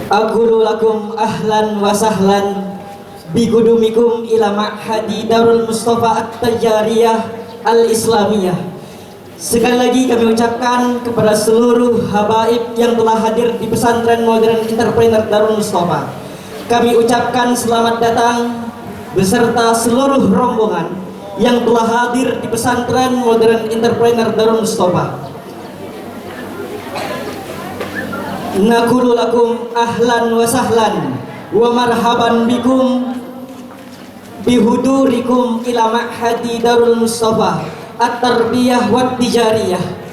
Aqulu lakum ahlan wa sahlan bigudumikum ila ma'hadi Darul Mustafa At-Tajariyah Al-Islamiyah. Sekali lagi kami ucapkan kepada seluruh habaib yang telah hadir di pesantren modern entrepreneur Darul Mustafa. Kami ucapkan selamat datang beserta seluruh rombongan yang telah hadir di pesantren modern entrepreneur Darul Mustafa. Naqulu lakum ahlan wa sahlan wa marhaban bikum bihudurikum ila ma'hadi Darul Mustafa At-Tarbiyah wat Tijariyah.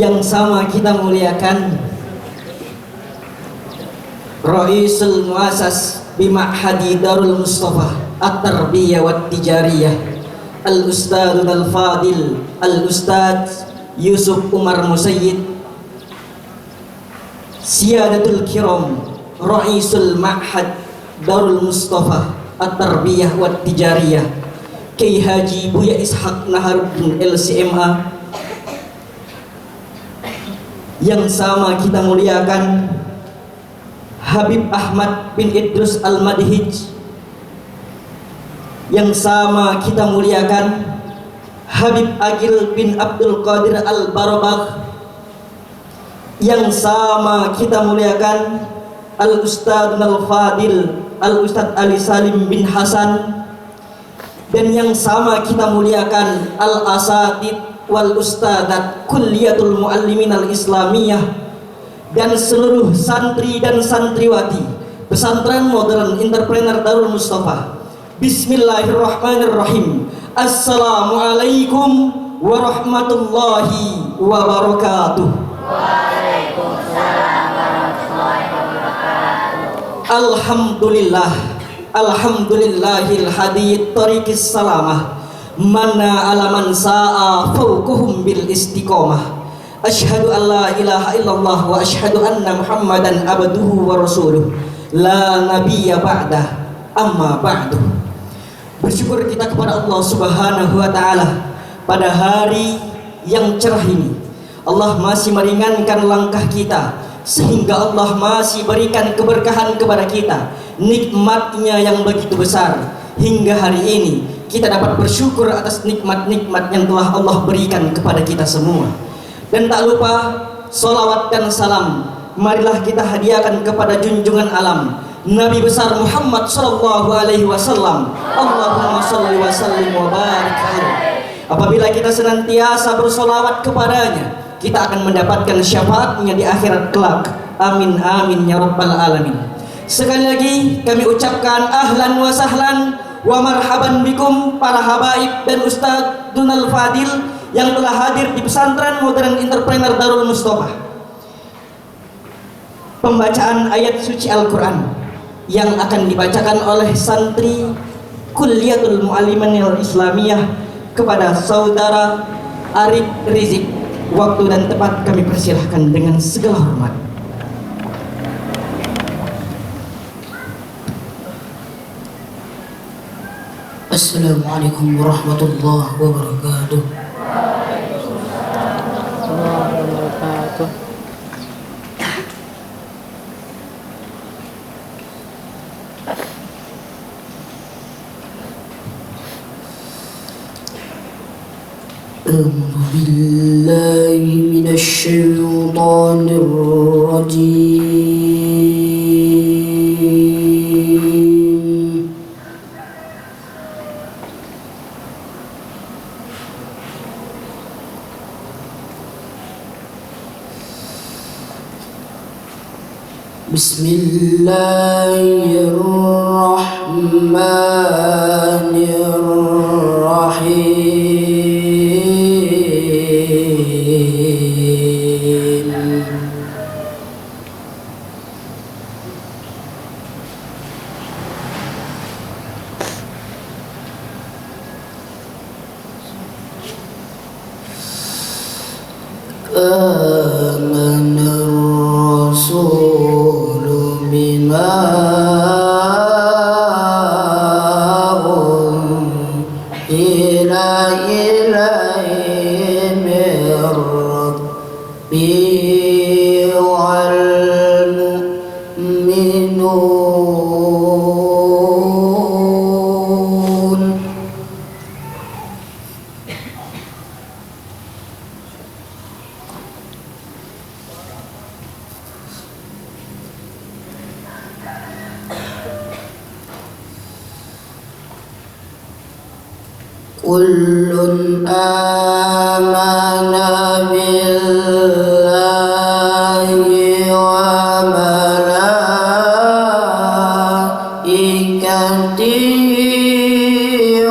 yang sama kita muliakan Raisul Muassas Bima'hadi Darul Mustafa At-Tarbiyah Wat Tijariyah Al-Ustadz Al-Fadil Al-Ustadz Yusuf Umar Musayyid Siyadatul Kiram Raisul Ma'had Darul Mustafa At-Tarbiyah Wat Tijariyah Kiai Haji Buya Ishaq Naharuddin LCMA, yang sama kita muliakan Habib Ahmad bin Idrus Al-Madhij, yang sama kita muliakan Habib Agil bin Abdul Qadir Al-Barabagh, yang sama kita muliakan Al-Ustadz Al-Fadil Al-Ustadz Ali Salim bin Hasan, dan yang sama kita muliakan Al-Asatid wal Ustadat Kulliyatul Muallimin Al-Islamiyah dan seluruh santri dan santriwati Pesantren Modern Entrepreneur Darul Mustafa. Bismillahirrahmanirrahim. Assalamualaikum warahmatullahi wabarakatuh. Waalaikumsalam warahmatullahi wabarakatuh. Alhamdulillah, alhamdulillahil hadiyit tariqis salamah, mana alaman sa'a fawquhum bil istiqomah. Asyhadu an la ilaha illallah wa asyhadu anna muhammadan abduhu wa rasuluh, la nabiyya ba'dah, amma ba'du. Bersyukur kita kepada Allah Subhanahu wa ta'ala pada hari yang cerah ini. Allah masih meringankan langkah kita, sehingga Allah masih berikan keberkahan kepada kita, nikmatnya yang begitu besar. Hingga hari ini kita dapat bersyukur atas nikmat-nikmat yang telah Allah berikan kepada kita semua. Dan tak lupa salawat dan salam marilah kita hadiahkan kepada junjungan alam Nabi besar Muhammad sallallahu alaihi wasallam. Allahumma shalli wa sallim wa barik alaihi. Apabila kita senantiasa bersolawat kepadanya, kita akan mendapatkan syafaatnya di akhirat kelak. Amin amin ya rabbal alamin. Sekali lagi kami ucapkan ahlan wa sahlan wa marhaban bikum para habaib dan Ustadz Dunal Fadil yang telah hadir di Pesantren Modern Entrepreneur Darul Mustafa. Pembacaan ayat suci Al-Quran yang akan dibacakan oleh santri Kulliyatul Muallimin Al-Islamiyah kepada saudara Arif Rizik. Waktu dan tempat kami persilahkan dengan segala hormat. Assalamualaikum warahmatullahi wabarakatuh. أعوذ بالله من الشيطان الرجيم. بسم الله الرحمن الرحيم. آمن الرسول بما أنزل إليه من ربه والمؤمنون. كل آمن بالله وملائكته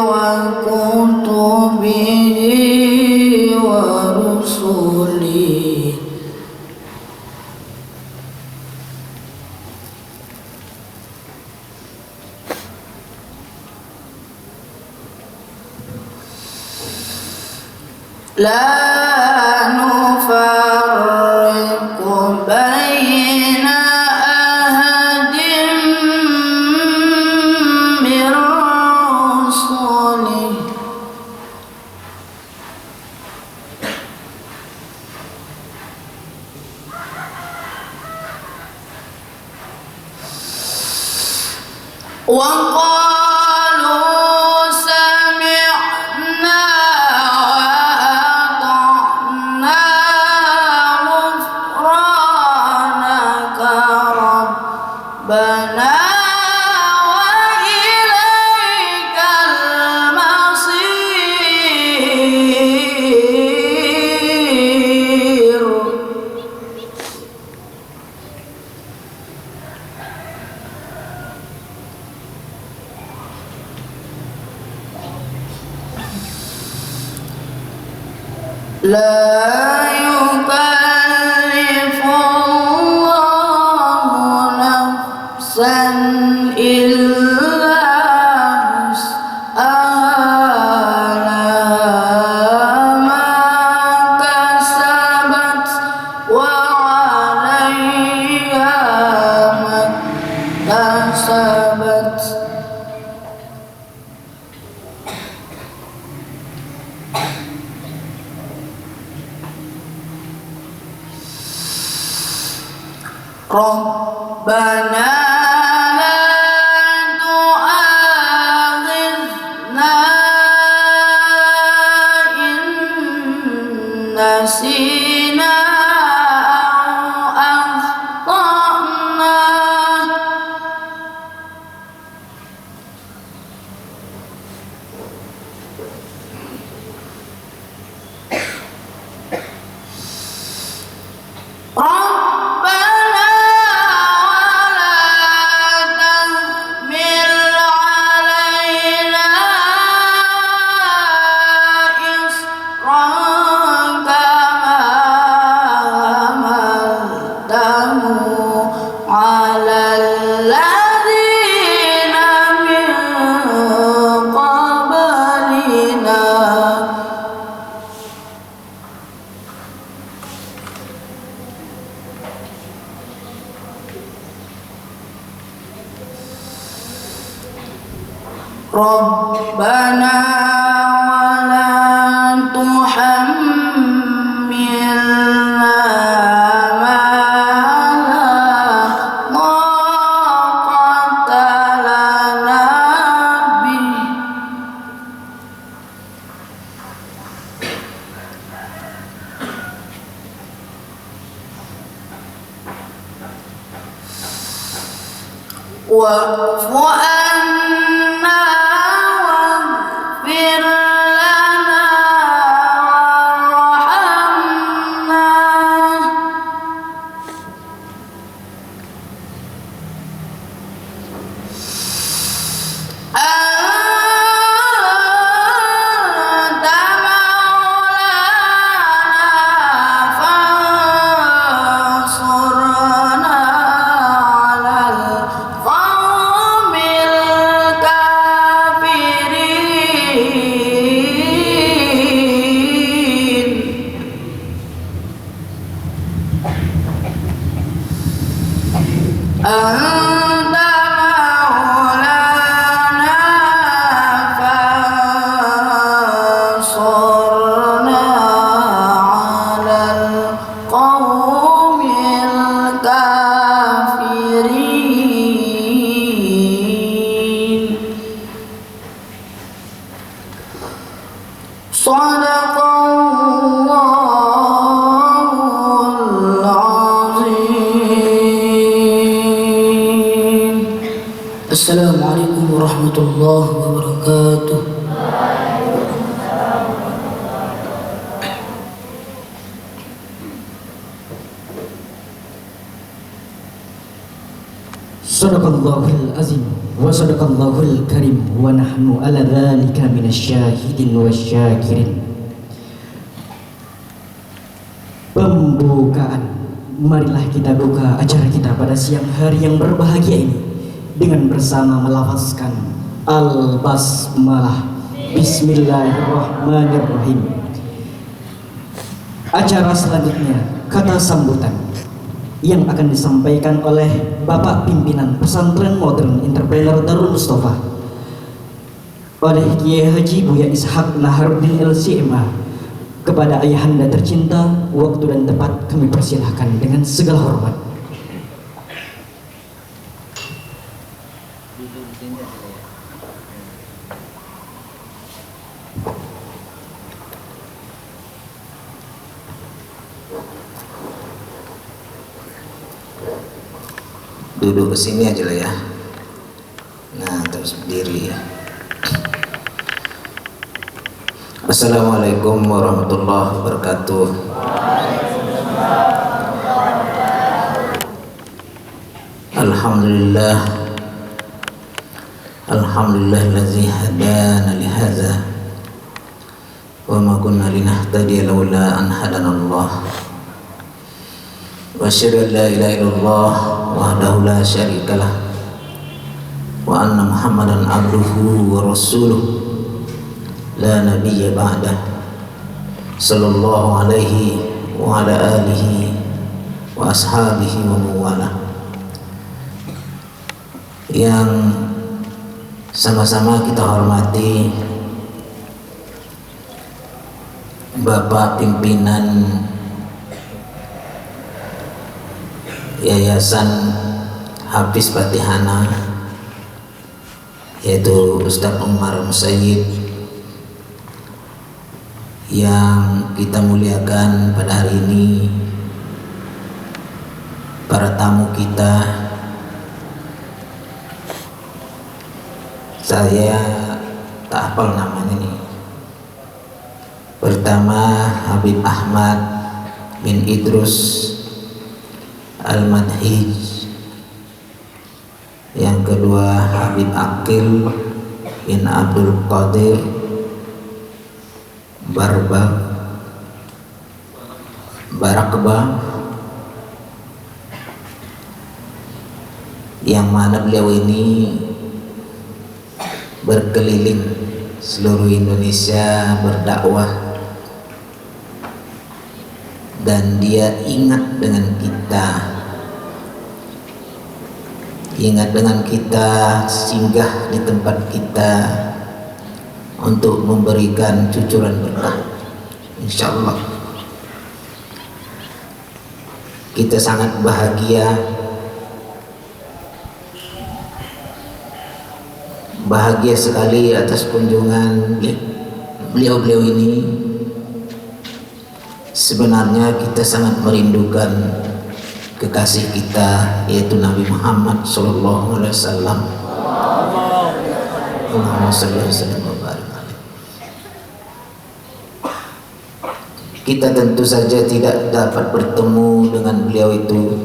وكتبه ورسله لا نفرق بين أحد من رسله وقالوا سمعنا وأطعنا غفرانك ربنا وإليك المصير لا يكلف الله نفسا إلا وسعها لها ما كسبت وعليها ما اكتسبت ربنا لا تؤاخذنا إن نسينا أو أخطأنا ربنا على الذين من قبلنا ربنا ولا تحملنا ما لا طاقة لنا به واعف عنا واغفر لنا وارحمنا أنت مولانا فانصرنا على القوم الكافرين أنت مولانا فانصرنا على القوم الكافرين صدق الله العظيم. السلام عليكم ورحمة الله وبركاته. Sadaqallahul azim wa sadaqallahul karim wa nahnu ala dzalika minasyahidin wasyakirin. Pembukaan, marilah kita buka acara kita pada siang hari yang berbahagia ini dengan bersama melafazkan al-basmalah. Bismillahirrahmanirrahim. Acara selanjutnya kata sambutan yang akan disampaikan oleh Bapak Pimpinan Pesantren Modern Entrepreneur Darul Mustafa oleh Kiai Haji Buya Ishak Naharuddin LCMA. Kepada ayahanda tercinta, waktu dan tempat kami persilahkan dengan segala hormat. Duduk ke sini aja lah ya. Nah, terus berdiri. Assalamualaikum warahmatullahi wabarakatuh. Alhamdulillah. Alhamdulillahillazi hadana li hadza wa ma kunna linahtadiya laula an hadanallah. Wa asyhadu an la ilaha illallah wahdahu la syarikalah wa anna Muhammadan abduhu wa rasuluh la nabiyya ba'dah sallallahu alaihi wa ala alihi wa ashabihi wa mawala. Yang sama-sama kita hormati Bapak Pimpinan Yayasan Hafiz Fatihana, yaitu Ustadz Umar Musayyib, yang kita muliakan pada hari ini, para tamu kita. Saya tak hafal namanya nih. Pertama Habib Ahmad bin Idrus Al-Madhij, yang kedua Habib Akil bin Abdul Qadir Barakba, yang mana beliau ini berkeliling seluruh Indonesia berdakwah, dan dia ingat dengan kita, singgah di tempat kita untuk memberikan cucuran berkah. Insyaallah kita sangat bahagia sekali atas kunjungan beliau ini. Sebenarnya kita sangat merindukan kekasih kita, yaitu Nabi Muhammad sallallahu alaihi wasallam. Allahumma shalli wa sallim wa barik. Kita tentu saja tidak dapat bertemu dengan beliau itu,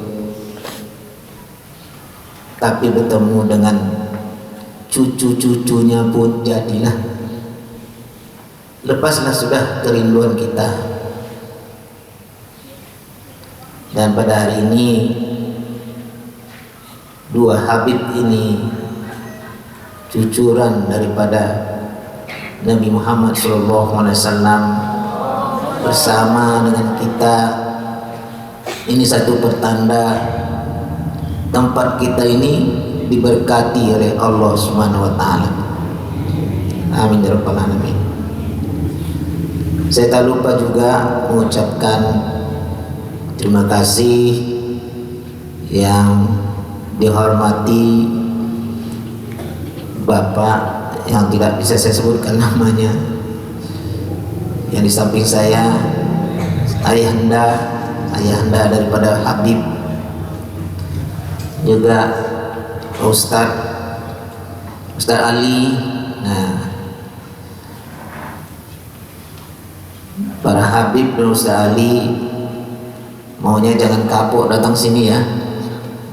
tapi bertemu dengan cucu-cucunya pun jadilah. Lepaslah sudah kerinduan kita. Dan pada hari ini dua Habib ini, cucuran daripada Nabi Muhammad SAW, bersama dengan kita. Ini satu pertanda tempat kita ini diberkati oleh Allah Subhanahu wa taala. Amin ya rabbal alamin. Saya tak lupa juga mengucapkan terima kasih yang dihormati Bapak yang tidak bisa saya sebutkan namanya, yang di samping saya, ayahanda daripada Habib, juga Ustadz Ali. Nah, para Habib dan Ustadz Ali maunya jangan kapok datang sini ya,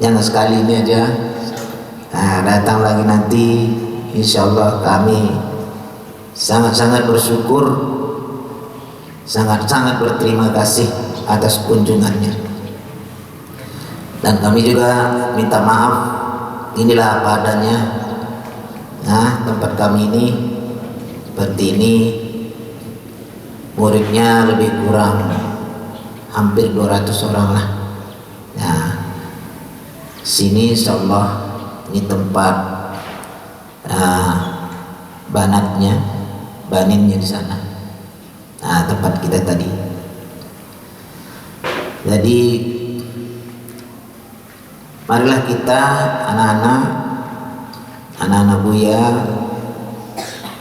jangan sekali ini aja. Nah, datang lagi nanti, insyaallah kami sangat-sangat bersyukur, sangat-sangat berterima kasih atas kunjungannya. Dan kami juga minta maaf, inilah apa adanya. Nah, tempat kami ini seperti ini, muridnya lebih kurang, hampir 200 orang lah. Nah, sini insyaallah ini tempat banatnya, baninnya di sana. Nah, tempat kita tadi. Jadi marilah kita anak-anak Buya,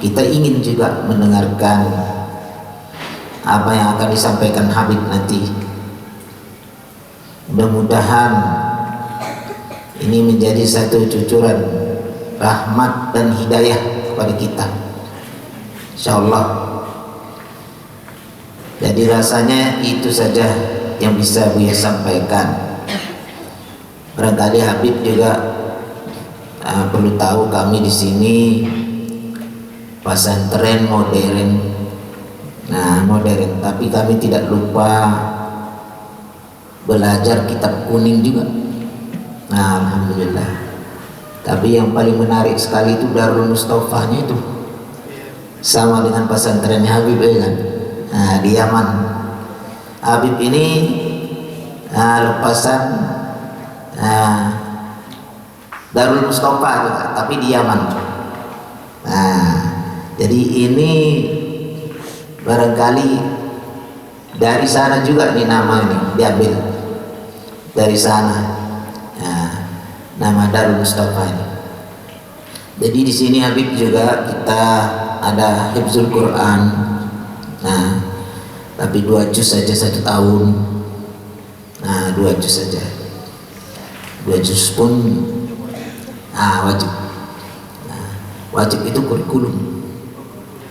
kita ingin juga mendengarkan apa yang akan disampaikan Habib nanti. Mudah-mudahan ini menjadi satu cucuran rahmat dan hidayah kepada kita, insyaallah. Jadi rasanya itu saja yang bisa Buya sampaikan. Barangkali Habib juga perlu tahu kami di sini pesantren modern. Nah, modern, tapi kami tidak lupa belajar kitab kuning juga. Nah, alhamdulillah. Tapi yang paling menarik sekali itu Darul Mustofanya itu. Sama dengan pesantren Habib kan. Nah, di Yaman. Habib ini lepasan Darul Mustafa juga, tapi di Yaman. Nah, jadi ini barangkali dari sana juga nih nama ini diambil dari sana. Nah, nama Darul Mustafa ini. Jadi di sini Habib juga kita ada hifzul Quran. Nah, tapi 2 juz saja 1 tahun. Nah, 2 juz saja. 2 juz pun wajib. Nah, wajib itu kurikulum.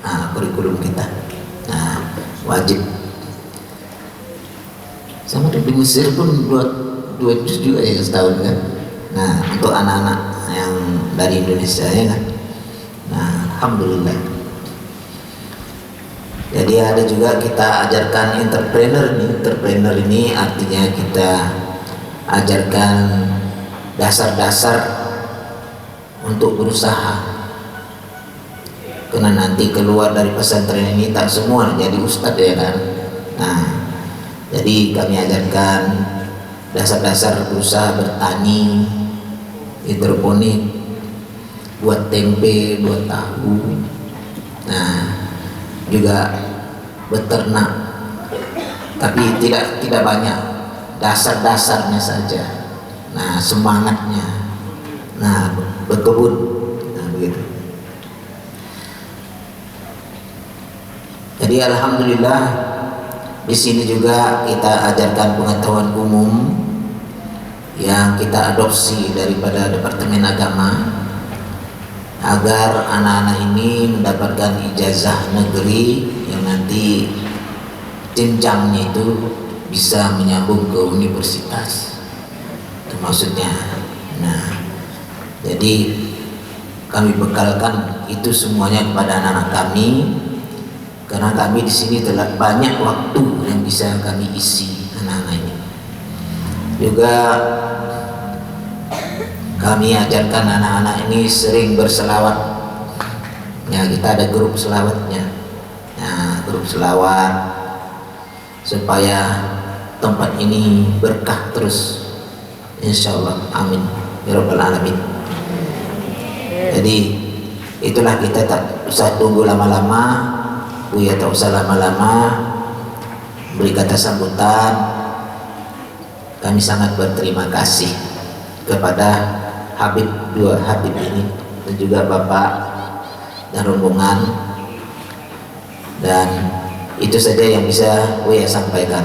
Nah, kurikulum kita. Nah, wajib. Sama di Mesir pun 2 juz juga ya setahun kan. Nah, untuk anak-anak yang dari Indonesia ya kan. Nah, alhamdulillah. Jadi ada juga kita ajarkan entrepreneur nih. Entrepreneur ini artinya kita ajarkan dasar-dasar untuk berusaha. Karena nanti keluar dari pesantren ini tak semua jadi ustadz ya kan. Nah, jadi kami ajarkan dasar-dasar berusaha bertani, hidroponik, buat tempe, buat tahu. Nah, juga beternak, tapi tidak banyak, dasar-dasarnya saja. Nah, semangatnya, nah berkebun, nah begitu. Jadi alhamdulillah di sini juga kita ajarkan pengetahuan umum yang kita adopsi daripada Departemen Agama, agar anak-anak ini mendapatkan ijazah negeri yang nanti jenjangnya itu bisa menyambung ke universitas. Itu maksudnya. Nah, jadi kami bekalkan itu semuanya kepada anak-anak kami, karena kami di sini telah banyak waktu yang bisa kami isi anak-anak ini. Juga kami ajarkan anak-anak ini sering berselawat. Ya, kita ada grup selawatnya. Nah, grup selawat supaya tempat ini berkah terus. Insyaallah, amin ya rabbal alamin. Jadi itulah, kita tak usah tunggu lama-lama. Buya tak usah lama-lama beri kata sambutan. Kami sangat berterima kasih kepada Habib, 2 Habib ini, dan juga Bapak dan rombongan. Dan itu saja yang bisa Buya sampaikan.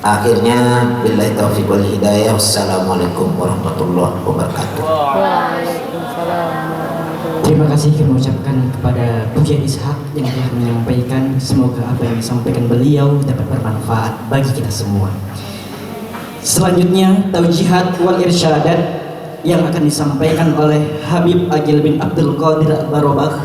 Akhirnya billahi taufiq wal hidayah. Wassalamualaikum warahmatullahi wabarakatuh. Terima kasih kami ucapkan kepada Buya Ishak yang telah menyampaikan. Semoga apa yang disampaikan beliau dapat bermanfaat bagi kita semua. Selanjutnya taujihat wal irsyadat yang akan disampaikan oleh Habib Agil bin Abdul Qadir Barobah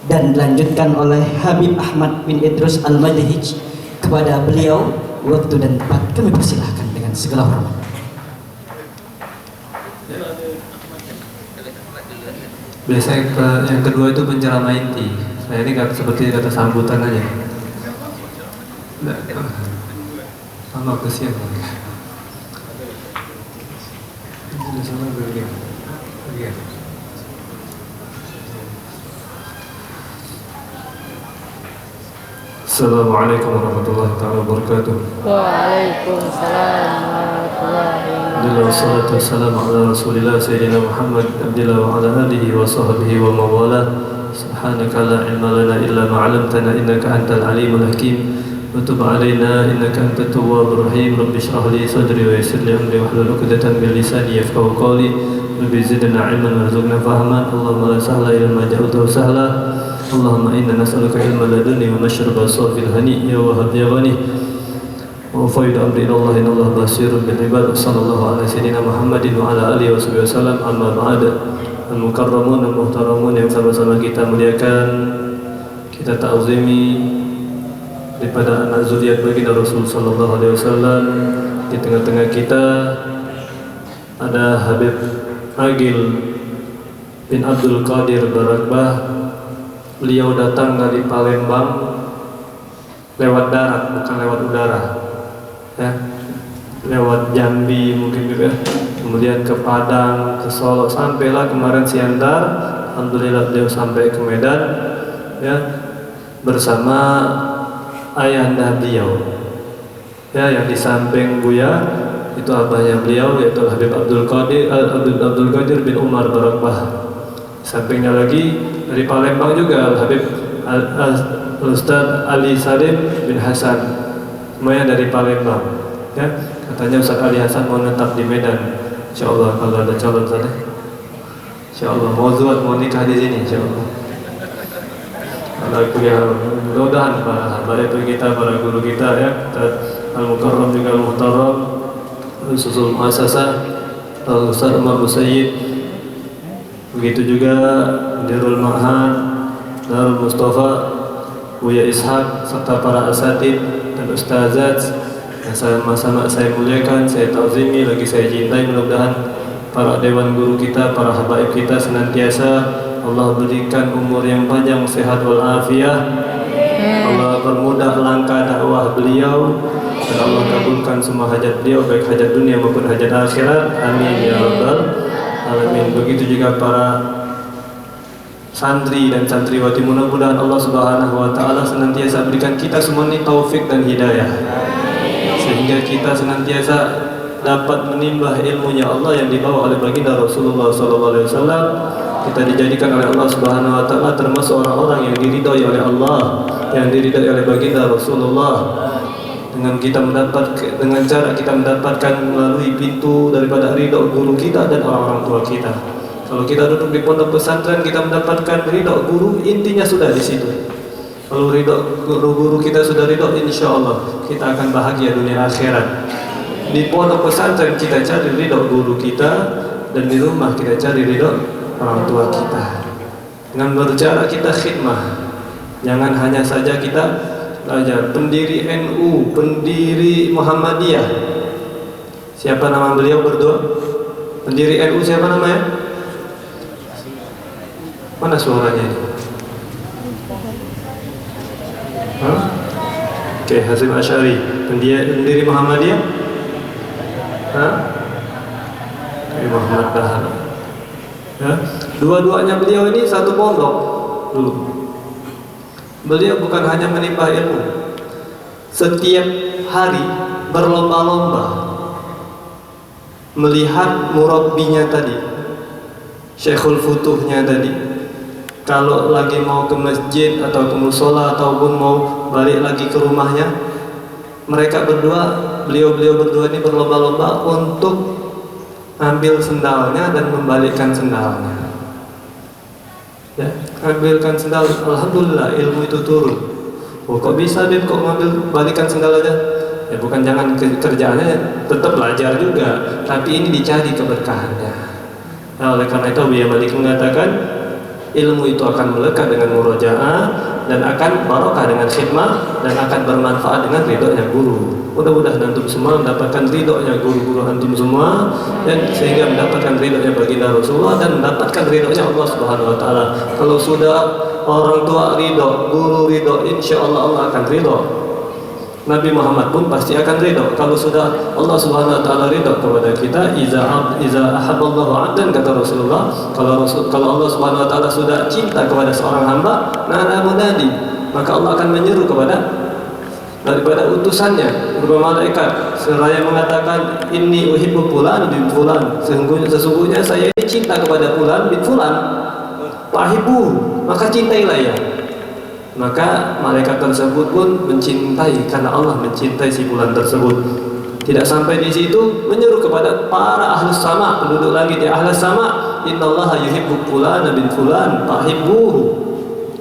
dan dilanjutkan oleh Habib Ahmad bin Idrus Al-Madhij. Kepada beliau waktu dan tempat kami persilahkan dengan segala hormat. Biasanya yang kedua itu penceramah inti. Saya ini seperti kata sambutan aja. sama kesian. Sama bagian. Assalamualaikum warahmatullahi wabarakatuh. Waalaikumsalam warahmatullahi wabarakatuh. Alhamdulillah wassalatu wassalamu ala Rasulillah Sayyidina Muhammad abdillah wa ala alihi wa sahbihi wa mawalah. Subhanaka la ilma lana illa ma 'allamtana innaka antal alimul hakim. Wa tub 'alaina innaka antat tawwabur rahim. Rabbi shrah li sadri wa yassir li amri wahlul 'uqdatam min lisani yafqahu qawli. Rabbi zidna 'ilman warzuqna fahman. Allahumma la sahla illa ma ja'altahu sahla. Allahumma inna nas'aluka ilman ladunni wa mashraba safil hani ya wahab ya ghani. Wa faid amri ila Allah inna Allah basirun bil ibad. Sallallahu ala sayyidina Muhammadin wa ala alihi wasallam. Amma ba'd. Al-mukarramun dan muhtaramun yang sama-sama kita muliakan, kita ta'zimi daripada anak zuriat baginda Rasul sallallahu alaihi wasallam. Di tengah-tengah kita ada Habib Agil bin Abdul Qadir Barakbah. Beliau datang dari Palembang lewat darat, bukan lewat udara, ya, lewat Jambi mungkin juga, kemudian ke Padang, ke Solo, sampailah kemarin Siantar. Alhamdulillah beliau sampai ke Medan, ya, bersama ayahanda beliau, ya, yang di samping Buya itu abahnya beliau, yaitu Habib Abdul Qadir bin Umar Barakbah. Sampingnya lagi dari Palembang juga Habib Ustaz Ali Salim bin Hasan, semuanya dari Palembang, ya. Katanya Ustaz Ali Hasan mau netap di Medan, insyaallah kalau ada calon sana, insyaallah mau zuat, mau nikah di sini, insyaallah. Mudah-mudahan para hamba itu kita, para guru kita, ya, Al-Mukarram juga Al-Muhtaram, Susul Muassasah Al-Ustaz Umar Musayyid, begitu juga Dirul Ma'had, Darul Mustafa, Buya Ishaq, serta para asatid dan ustazat yang sama-sama saya muliakan, saya ta'zimi, lagi saya cintai. Mudah-mudahan para dewan guru kita, para habaib kita senantiasa Allah berikan umur yang panjang, sehat walafiat. Allah permudah langkah dakwah beliau, dan Allah kabulkan semua hajat beliau, baik hajat dunia maupun hajat akhirat. Amin ya rabbal alamin. Begitu juga para santri dan santriwati, mudah-mudahan Allah Subhanahu wa taala senantiasa berikan kita semua ini taufik dan hidayah, sehingga kita senantiasa dapat menimbah ilmunya Allah yang dibawa oleh baginda Rasulullah sallallahu alaihi wasallam. Kita dijadikan oleh Allah Subhanahu wa taala termasuk orang-orang yang diridhai oleh Allah, yang diridhai oleh baginda Rasulullah. Dengan cara kita mendapatkan melalui pintu daripada ridho guru kita dan orang-orang tua kita. Kalau kita duduk di pondok pesantren, kita mendapatkan ridho guru, intinya sudah di situ. Kalau ridho guru kita sudah ridho, insya Allah kita akan bahagia dunia akhirat. Di pondok pesantren kita cari ridho guru kita, dan di rumah kita cari ridho orang tua kita. Dengan berjarak kita khidmah, jangan hanya saja kita belajar. Pendiri NU, pendiri Muhammadiyah, siapa nama beliau berdua? Pendiri NU siapa namanya? Mana suaranya ini? Oke, Hasyim Asy'ari, pendiri Muhammadiyah. Muhammad Bahar. Ya, dua-duanya beliau ini satu pondok dulu. Beliau bukan hanya menimba ilmu, setiap hari berlomba-lomba melihat murabbinya tadi, Syekhul Futuhnya tadi. Kalau lagi mau ke masjid atau ke musola ataupun mau balik lagi ke rumahnya, mereka berdua, beliau-beliau berdua ini berlomba-lomba untuk ambil sendalnya dan membalikkan sendalnya. Ya, ambilkan sendal, alhamdulillah ilmu itu turun. Oh, kok bisa Bib, kok ngambil balikan sendal aja? Ya bukan jangan kerjaannya, tetap belajar juga, tapi ini dicari keberkahannya. Nah, oleh karena itu Buya Malik mengatakan ilmu itu akan melekat dengan murojaah, dan akan barokah dengan khidmah, dan akan bermanfaat dengan ridhonya guru. Mudah-mudahan antum semua mendapatkan ridhonya guru-guru antum semua, dan sehingga mendapatkan ridhonya baginda Rasulullah, dan mendapatkan ridhonya Allah Subhanahu wa taala. Kalau sudah orang tua ridho, guru ridho, insya Allah Allah akan ridho. Nabi Muhammad pun pasti akan ridho. Kalau sudah Allah Subhanahu wa taala ridho kepada kita, iza ahabballahu 'abdan, kata Rasulullah, kalau Allah Subhanahu wa taala sudah cinta kepada seorang hamba, nada munadi, maka Allah akan menyeru daripada utusannya berupa malaikat seraya mengatakan, inni uhibbu fulan bin fulan, sesungguhnya saya ini cinta kepada fulan bin fulan, fahibu, maka cintailah ya. Maka malaikat tersebut pun mencintai, karena Allah mencintai si fulan tersebut. Tidak sampai di situ, menyeru kepada para ahlus sama, penduduk langit, ya ahlus sama, innallaha yuhibbu fulan bin fulan fahibuhu,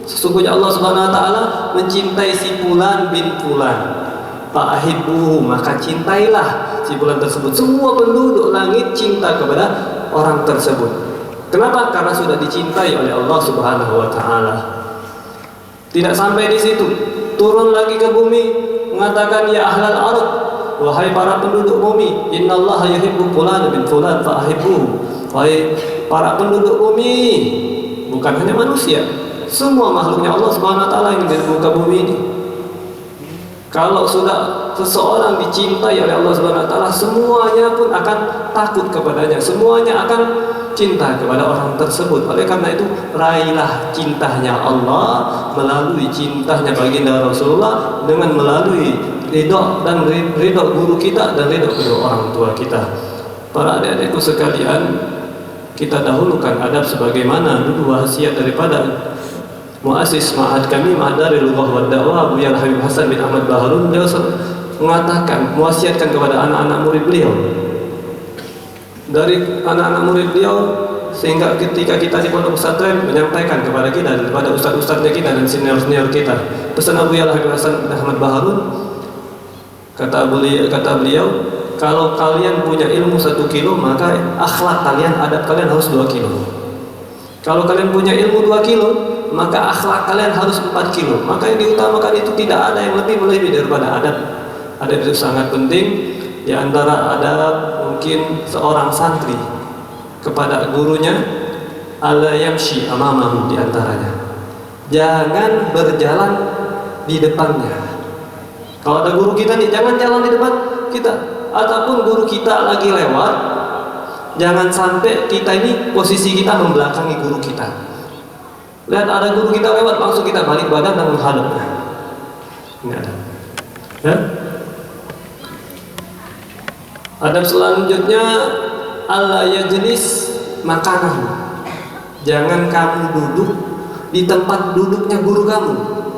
sesungguhnya Allah Subhanahu wa taala mencintai si fulan bin fulan, fahibuhu, maka cintailah si fulan tersebut. Semua penduduk langit cinta kepada orang tersebut. Kenapa? Karena sudah dicintai oleh Allah Subhanahu wa taala. Tidak sampai di situ, turun lagi ke bumi mengatakan, ya ahlal ardh, wahai para penduduk bumi, innallaha yuhibbu fulan bin fulan fahibuhu, wahai para penduduk bumi, bukan hanya manusia, semua makhluknya Allah Subhanahu wa taala yang di muka bumi ini. Kalau sudah seseorang dicintai oleh Allah Subhanahu wa taala, semuanya pun akan takut kepadanya, semuanya akan cinta kepada orang tersebut. Oleh karena itu, raihlah cintanya Allah melalui cintanya baginda Rasulullah, dengan melalui ridho dan ridho guru kita dan ridho kedua orang tua kita. Para adik-adikku sekalian, kita dahulukan adab sebagaimana dulu wasiat daripada muassis ma'had kami, Ma'had Darul Lughah wad Da'wah, Buya Habib Hasan bin Ahmad Baharun. Beliau mengatakan, mewasiatkan kepada anak-anak murid beliau, dari anak-anak murid beliau, sehingga ketika kita di pondok pesantren menyampaikan kepada kita, daripada ustaz-ustaznya kita dan senior-senior kita, pesan Abu Yahya Habib Hasan bin Ahmad Baharun, kata beliau, kalau kalian punya ilmu 1 kilo, maka akhlak kalian, adab kalian harus 2 kilo. Kalau kalian punya ilmu 2 kilo, maka akhlak kalian harus 4 kilo. Maka yang diutamakan itu tidak ada yang lebih melebihi daripada adab. Adab itu sangat penting. Di antara adab mungkin seorang santri kepada gurunya, ala yamshi amamahu, di antaranya, jangan berjalan di depannya. Kalau ada guru kita nih, jangan jalan di depan kita. Ataupun guru kita lagi lewat, jangan sampai kita ini posisi kita membelakangi guru kita. Lihat ada guru kita lewat, langsung kita balik badan dan menghadapnya. Ini ada. Ya? Adab selanjutnya, alla yajlis makanahu, jangan kamu duduk di tempat duduknya guru kamu.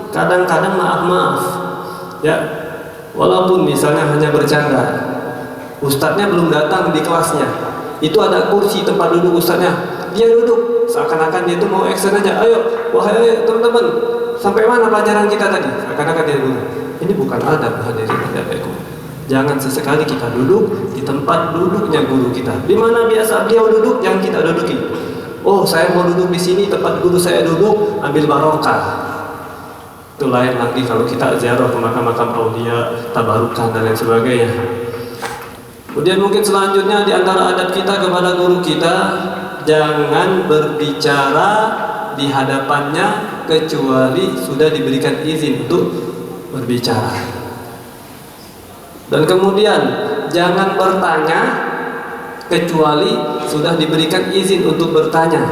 Kadang-kadang maaf ya, walaupun misalnya hanya bercanda, ustadznya belum datang di kelasnya, itu ada kursi tempat duduk ustadznya, dia duduk seakan-akan dia itu mau action aja. Ayo, wahai teman-teman, sampai mana pelajaran kita tadi? Seakan-akan dia duduk. Ini bukan adab, hadirin adabku. Jangan sesekali kita duduk di tempat duduknya guru kita. Di mana biasa beliau duduk, yang kita duduki. Oh, saya mau duduk di sini, tempat guru saya duduk, ambil barokah. Itu lain lagi kalau kita ziarah ke makam-makam aulia, tabarukan dan lain sebagainya. Kemudian mungkin selanjutnya di antara adab kita kepada guru kita, jangan berbicara di hadapannya kecuali sudah diberikan izin untuk berbicara. Dan kemudian jangan bertanya kecuali sudah diberikan izin untuk bertanya.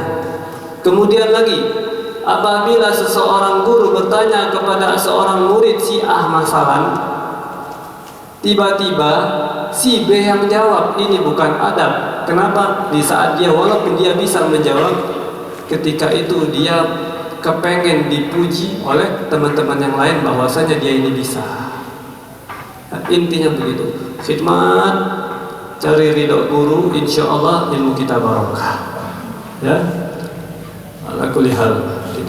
Kemudian lagi, apabila seseorang guru bertanya kepada seorang murid si A masalah, tiba-tiba si B yang jawab, ini bukan adab. Kenapa? Di saat dia, walaupun dia bisa menjawab, ketika itu dia kepengen dipuji oleh teman-teman yang lain bahwasanya dia ini bisa. Intinya begitu, khidmat, cari ridho guru, insya Allah ilmu kita barokah. Ya, ala kulli hal,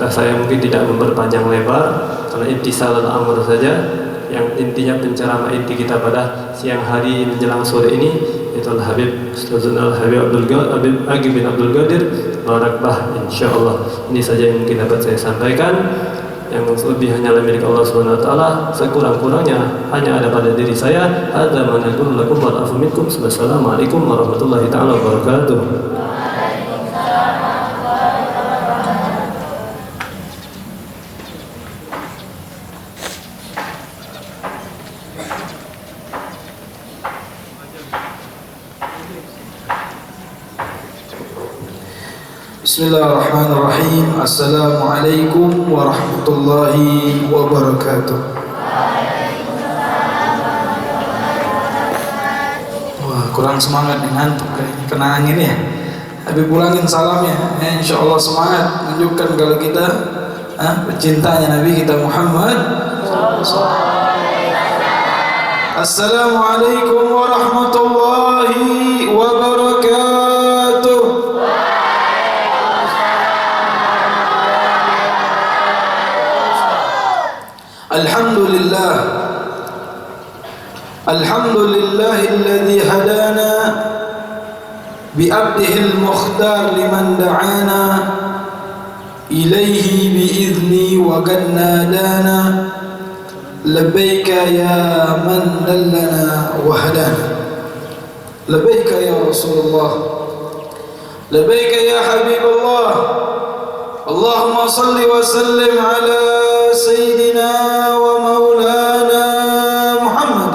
saya mungkin tidak memperpanjang lebar, karena intisal al-amr saja. Yang intinya penceramah inti kita pada siang hari menjelang sore ini, itu Al-Habib Ustazun Al-Habib Habib Agi bin Abdul Qadir Barakbah, insya Allah. Ini saja yang mungkin dapat saya sampaikan. Yang lebih hanyalah milik Allah Subhanahu wa taala, sekurang-kurangnya hanya ada pada diri saya. Hadza ma naqulu lakum wa afu minkum. Wassalamualaikum warahmatullahi taala wabarakatuh. Bismillahirrahmanirrahim. Assalamualaikum warahmatullahi wabarakatuh. Wah, kurang semangat nih, ngantuk kayaknya, kena angin ya. Habis pulangin salamnya, insya Allah semangat, menunjukkan kalau kita pecintanya Nabi kita Muhammad. Assalamualaikum warahmatullahi wabarakatuh. Alhamdulillah. Alhamdulillahilladzi hadana bi'abdihil mukhtar liman da'ana ilaihi bi'izni wa gannadana labbaika ya man dallana wa hadana labbaika ya Rasulullah labbaika ya Habibullah Allahumma salli wa sallim ala sayyidina wa maulana Muhammad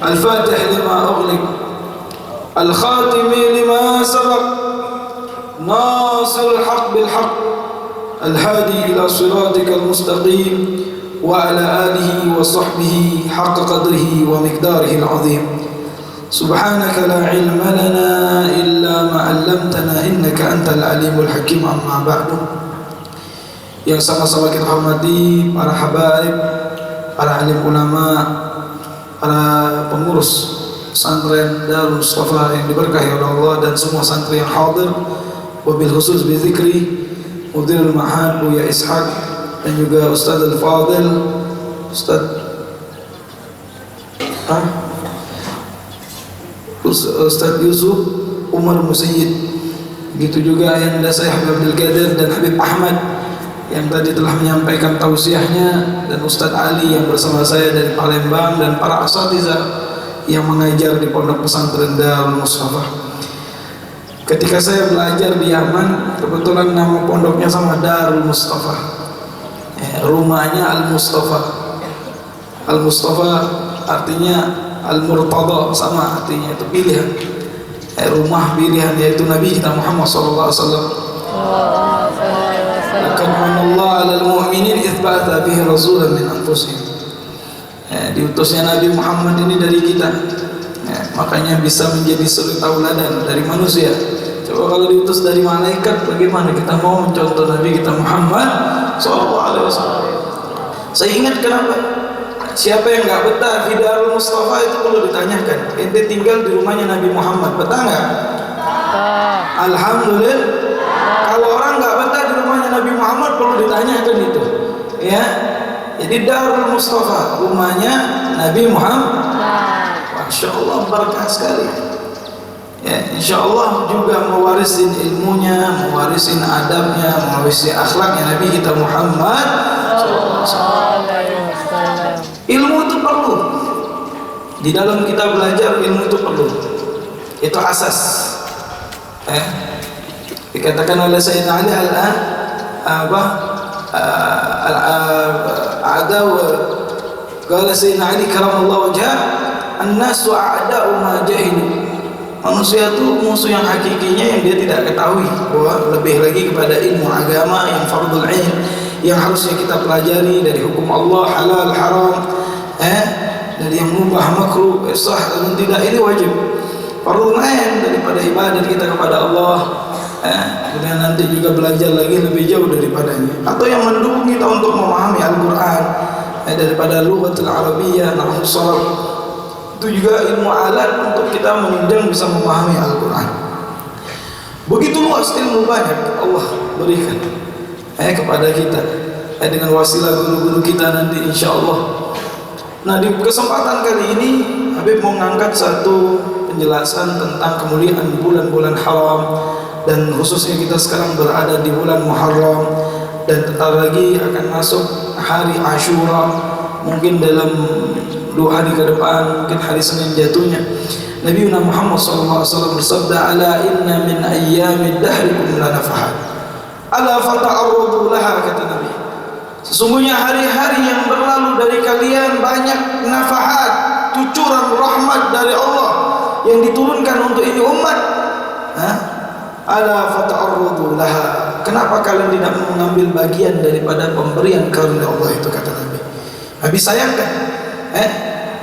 الفاتح لما أغلق الخاتم لما سبق ناصر الحق بالحق الهادي إلى صراطك المستقيم وعلى آله وصحبه حق قدره ومقداره العظيم سبحانك لا علم لنا إلا ما علمتنا إنك أنت العليم الحكيم أما بعد. Yang sama-sama kita hormati para habaib, para alim ulama, para pengurus pesantren Darul Mustafa yang diberkahi oleh Allah dan semua santri yang hadir, wabil khusus bizikri Mudirul Ma'had Buya Ishaq dan juga Ustaz Al-Fadil Ustaz Yusuf Umar Musayyid, begitu juga Ayanda saya Habib Abdul Qadir dan Habib Ahmad yang tadi telah menyampaikan tausiahnya, dan Ustaz Ali yang bersama saya dari Palembang, dan para asatidzah yang mengajar di pondok pesantren Darul Mustafa. Ketika saya belajar di Yaman, kebetulan nama pondoknya sama, Darul Mustafa, rumahnya Al-Mustafa. Al-Mustafa artinya Al-Murtada, sama artinya itu pilihan, rumah pilihan, yaitu Nabi kita Muhammad sallallahu alaihi wasallam. Laqad manallahu 'alal mu'minin idz ba'atha bihi rasulan min anfusihim. Diutusnya Nabi Muhammad ini dari kita, makanya bisa menjadi suri tauladan dari manusia. Coba kalau diutus dari malaikat, bagaimana kita mau mencontoh Nabi kita Muhammad sallallahu alaihi wasallam. Saya ingat kenapa? Siapa yang nggak betah di Darul Mustafa itu perlu ditanyakan. Ente tinggal di rumahnya Nabi Muhammad, betah nggak? Alhamdulillah. Kalau orang nggak betah di rumahnya Nabi Muhammad perlu ditanyakan itu, ya. Jadi Darul Mustafa rumahnya Nabi Muhammad. Masya Allah, berkah sekali. Ya, insya Allah juga mewarisin ilmunya, mewarisin adabnya, mewarisin akhlaknya Nabi kita Muhammad. Ilmu itu perlu. Di dalam kita belajar, ilmu itu perlu. Itu asas. Dikatakan oleh Sayyidina Ali qala Sayyidina Ali karamallahu wajhah, an-nasu a'da'u ma jahilu. Manusia itu musuh yang hakikinya yang dia tidak ketahui, bahwa lebih lagi kepada ilmu agama yang fardul ain, yang harusnya kita pelajari dari hukum Allah, halal, haram, dari yang mubah, makruh, sah dan tidak, ini wajib fardul ain daripada ibadah kita kepada Allah. Kemudian nanti juga belajar lagi lebih jauh daripadanya, atau yang mendukung kita untuk memahami Al-Quran, daripada lughatul Arabiyyah, nahwu sharaf, itu juga ilmu alat untuk kita menunjang bisa memahami Al-Quran. Begitu luas ilmu banyak Allah berikan kepada kita dengan wasilah guru-guru kita nanti insya Allah. Nah, di kesempatan kali ini Habib mau mengangkat satu penjelasan tentang kemuliaan bulan-bulan haram, dan khususnya kita sekarang berada di bulan Muharram, dan bentar lagi akan masuk hari Ashura, mungkin dalam 2 hari ke depan, mungkin hari Senin jatuhnya. Nabi Muhammad SAW bersabda, ala inna min ayyamid dahri kunna nafahat, ala fata'arradu laha, kata Nabi, sesungguhnya hari-hari yang berlalu dari kalian banyak nafahat, cucuran rahmat dari Allah yang diturunkan untuk ini umat. Ala fata'arrudu laha. Kenapa kalian tidak mengambil bagian daripada pemberian karunia Allah itu, kata Nabi. Nabi sayangkan.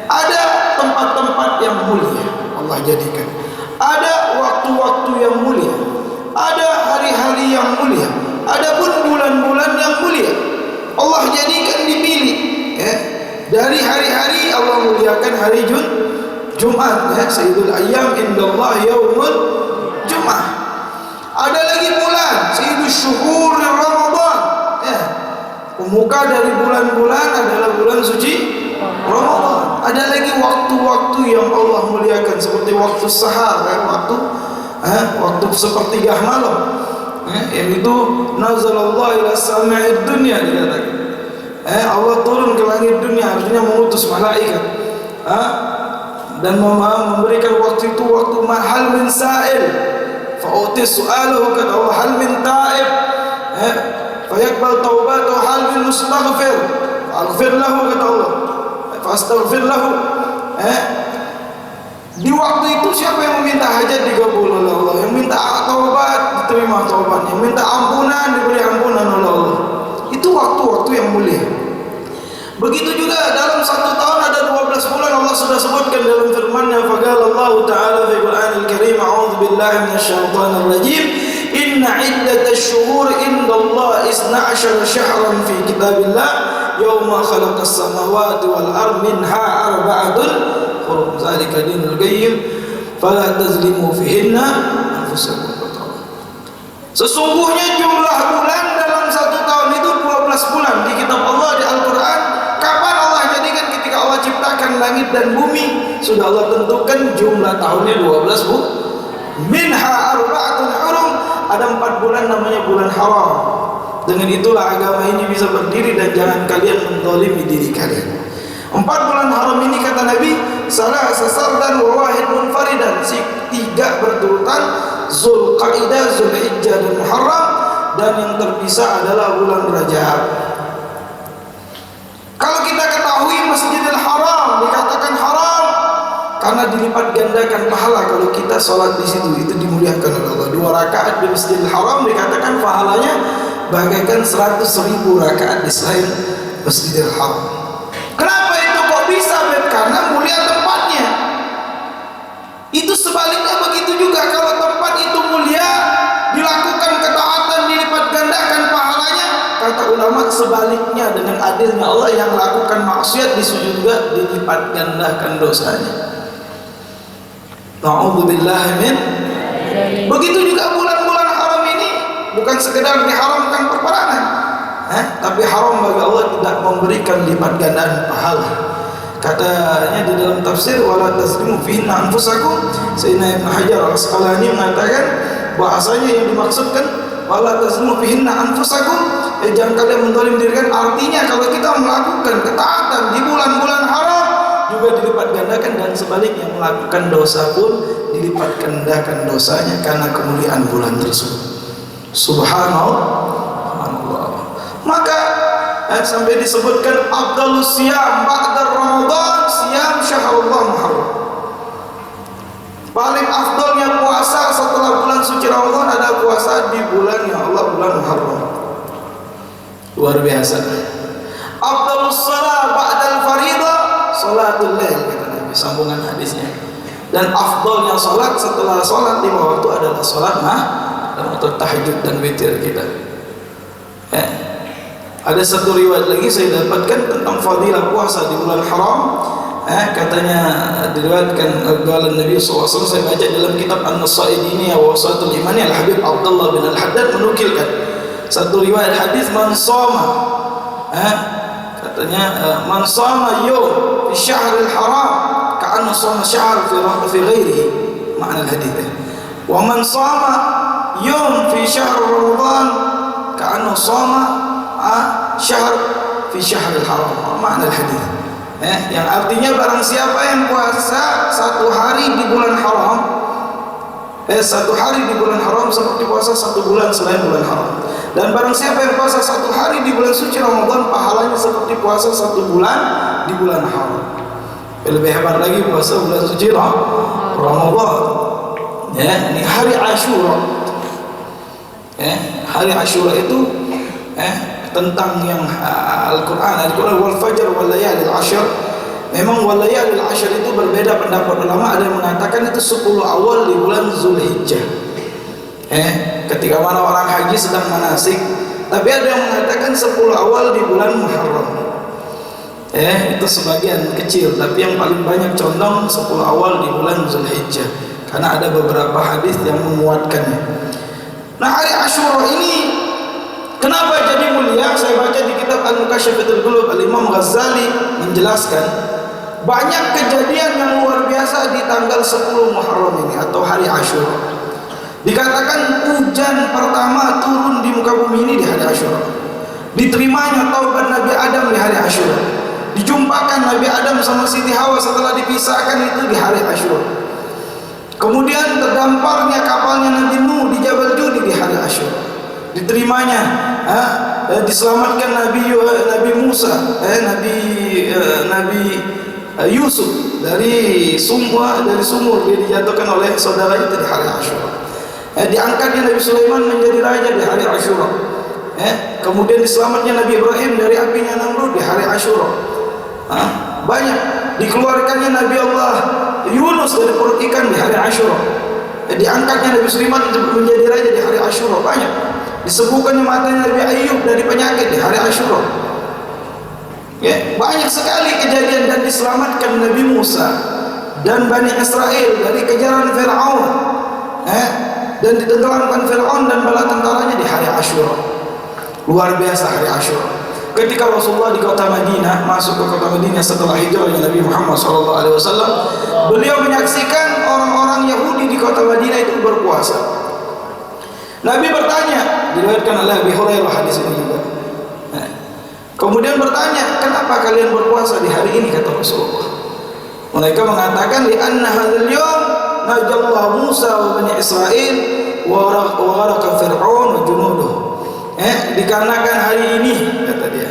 Ada tempat-tempat yang mulia Allah jadikan. Ada waktu-waktu yang mulia. Ada hari-hari yang mulia. Ada pun bulan-bulan yang mulia. Allah jadikan dipilih. Dari hari-hari Allah muliakan hari Jumat. Sayyidul ayyam indallah yaumul Jum'ah. Ada lagi bulan Sayyidul syuhur Ramadan. Pemuka dari bulan-bulan adalah bulan suci Ramadan. Ada lagi waktu-waktu yang Allah muliakan seperti waktu sahar, waktu sepertiga malam. Yang itu nazalallahu ila sama'id dunya dikatakan. Allah turun ke langit dunia, artinya mengutus malaikat. Dan memberikan waktu itu waktu mahal min sa'il. Fa'uti su'aluhu, kata Allah, hal min ta'ib, fayaqbal taubatuhu, hal min mustaghfir, fa'aghfir lahu, kata Allah, fa'astaghfir lahu. Di waktu itu siapa yang meminta hajat dikabul oleh Allah, yang minta taubat diterima taubatnya, yang minta ampunan diberi ampunan oleh Allah. Itu waktu-waktu yang mulia. Begitu juga dalam satu tahun ada 12 bulan. Allah sudah sebutkan dalam firman-Nya, faqala Allah Ta'ala fi Qur'anil Karim, a'udzu billahi minasyaitonir rajim, inna iddatash syuhur indallahi 12 syahran fi kitabillah yauma khalaqas samawati wal ardh minha arba'atun hurum dzalika dinul qayyim fala tazlimu fihinna anfusakum. Sesungguhnya jumlah bulan dalam satu tahun itu 12 bulan di kitab Allah, di Al-Quran. Kapan Allah jadikan? Ketika Allah ciptakan langit dan bumi, sudah Allah tentukan jumlah tahunnya 12 bu. Minha arba'atun hurum, ada 4 bulan namanya bulan haram. Dengan itulah agama ini bisa berdiri dan jangan kalian menzalimi diri kalian. 4 bulan haram ini, kata Nabi, salah sasardan wa wahid munfaridan, 3 berturutan, Zulqaidah, Zulhijjah dan Muharram, dan yang terpisah adalah bulan Rajab. Kalau kita ketahui Masjidil Haram dikatakan haram karena dilipat gandakan pahala kalau kita sholat di situ, itu dimuliakan oleh Allah. 2 rakaat di Masjidil Haram dikatakan pahalanya bagaikan 100.000 rakaat di selain Masjidil Haram. Kenapa itu kok bisa? Karena mulia tempatnya. Itu sebaliknya begitu juga, kalau tempat itu mulia, dilakukan ketaatan, dilipat gandakan pahalanya. Kata ulama, sebaliknya dengan adilnya Allah, yang melakukan maksiat di situ juga dilipat gandakan dosanya. Na'udzubillah min. Begitu juga bulan-bulan haram ini bukan sekedar diharamkan peperangan, tapi haram bagi Allah tidak memberikan lipat gandaan pahala. Katanya di dalam tafsir, wala taslimu fihinna anfusakum, Sayyidina Ibnu Hajar Al-Asqalani mengatakan bahasanya yang dimaksudkan wala taslimu fihinna anfusakum, jangan kalian menzalim diri kalian. Artinya kalau kita melakukan ketaatan di bulan-bulan haram juga dilipat gandakan, dan sebaliknya melakukan dosa pun dilipat gandakan dosanya karena kemuliaan bulan tersebut. Subhanallah. Maka sampai disebutkan afdalus siyam ba'da Ramadan siyam syahrullah Muharram. Paling afdalnya puasa setelah bulan suci Ramadan adalah puasa di bulan yang Allah, bulan Muharram. Luar biasa. Afdalus salat ba'dal fariḍah salatul lail, kata Nabi, sambungan hadisnya. Dan afdalnya salat setelah salat 5 waktu adalah salat atau tahajud dan witir kita. Ada satu riwayat lagi saya dapatkan tentang fadilah puasa di bulan haram. Katanya diriwayatkan oleh Nabi SAW, saya baca dalam kitab An-Nasaidini wa Wasatul Imani, Al-Habib Abdullah bin Al-Haddad menukilkan satu riwayat hadis, man shoma, katanya man shoma yawm fi syahril haram ka'anna shoma syahr fi ghairihi, makna hadis. Wa man shoma yawm fi syahr Ramadan ka'anna shoma syahr fi syahril haram, makna hadis. Yang artinya barang siapa yang puasa 1 hari di bulan haram, 1 hari di bulan haram seperti puasa 1 bulan selain bulan haram. Dan barang siapa yang puasa 1 hari di bulan suci Ramadan, pahalanya seperti puasa 1 bulan di bulan haram. Lebih hebat lagi puasa bulan suci Ramadan. Ya, ini hari Asyura. Ya, hari Asyura itu tentang yang Al-Quran wal fajr wal layalil ashr. Memang wal layalil ashr itu berbeda pendapat ulama. Ada yang mengatakan itu 10 awal di bulan Zulhijjah. Ketika mana orang haji sedang manasik. Tapi ada yang mengatakan 10 awal di bulan Muharram. Itu sebagian kecil, tapi yang paling banyak condong 10 awal di bulan Zulhijjah, karena ada beberapa hadis yang menguatkannya. Nah, hari Asyura ini kenapa jadi mulia? Saya baca di kitab Al-Mukasyafatul Qulub, Al-Imam Ghazali menjelaskan banyak kejadian yang luar biasa di tanggal 10 Muharram ini atau hari Asyura. Dikatakan hujan pertama turun di muka bumi ini di hari Asyura. Diterimanya taubat Nabi Adam di hari Asyura. Dijumpakan Nabi Adam sama Siti Hawa setelah dipisahkan itu di hari Asyura. Kemudian terdamparnya kapalnya Nabi Nuh di Jabal Judi di hari Asyura. Diterimanya diselamatkan Nabi Musa, Nabi Yusuf dari sumur dia dijatuhkan oleh saudara itu di hari Asyura. Diangkatnya Nabi Sulaiman menjadi raja di hari Asyura. Kemudian diselamatnya Nabi Ibrahim dari apinya Namrud di hari Asyura. Banyak. Dikeluarkannya Nabi Allah Yunus dari perut ikan di hari Asyura. Diangkatnya Nabi Sulaiman menjadi raja di hari Asyura. Banyak. Disembuhkannya matanya Nabi Ayub dari penyakit di hari Asyura. Banyak sekali kejadian. Dan diselamatkan Nabi Musa dan Bani Israel dari kejaran Fir'aun, dan ditenggelamkan Fir'aun dan bala tentaranya di hari Asyura. Luar biasa hari Asyura. Ketika Rasulullah di kota Madinah, masuk ke kota Madinah setelah hijrahnya Nabi Muhammad SAW, beliau menyaksikan orang-orang Yahudi di kota Madinah itu berpuasa. Nabi bertanya, diriwayatkan oleh Abi Hurairah hadis ini juga. Kemudian bertanya, kenapa kalian berpuasa di hari ini, kata Rasulullah. Mereka mengatakan, li anna hadzal yawm najallahu Musa wa Bani Israil wa gharqa Fir'aun wa junuduh. Dikarenakan hari ini, kata dia,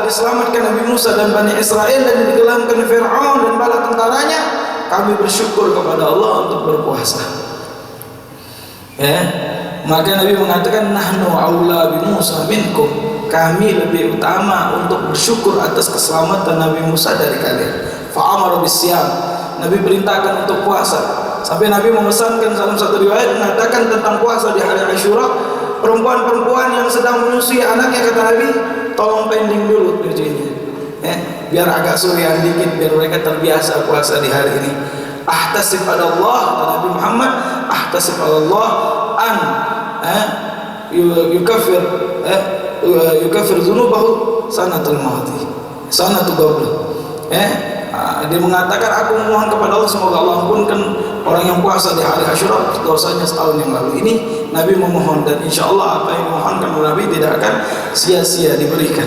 diselamatkan Nabi Musa dan Bani Israel dan ditenggelamkan Fir'aun dan bala tentaranya, kami bersyukur kepada Allah untuk berpuasa. Maka Nabi mengatakan, nahnu aula bi Musa minkum, kami lebih utama untuk bersyukur atas keselamatan Nabi Musa dari kalian. Fa'amara bisyam, Nabi perintahkan untuk puasa. Sampai Nabi memesankan dalam satu riwayat mengatakan tentang puasa di hari Asyura, perempuan-perempuan yang sedang menyusui anaknya, kata Nabi, tolong pending dulu nyucinya, biar agak surian dikit, biar mereka terbiasa puasa di hari ini. Ahtasib pada Allah, kata Nabi Muhammad, ahtasib pada Allah an yukafir dzunubahu sanatul mati sanatul qabla. Dia mengatakan, aku memohon kepada Allah semoga Allah ampunkan orang yang puasa di hari Asyura dosanya setahun yang lalu. Ini Nabi memohon, dan insya Allah apa yang dimohonkan oleh Nabi tidak akan sia-sia diberikan.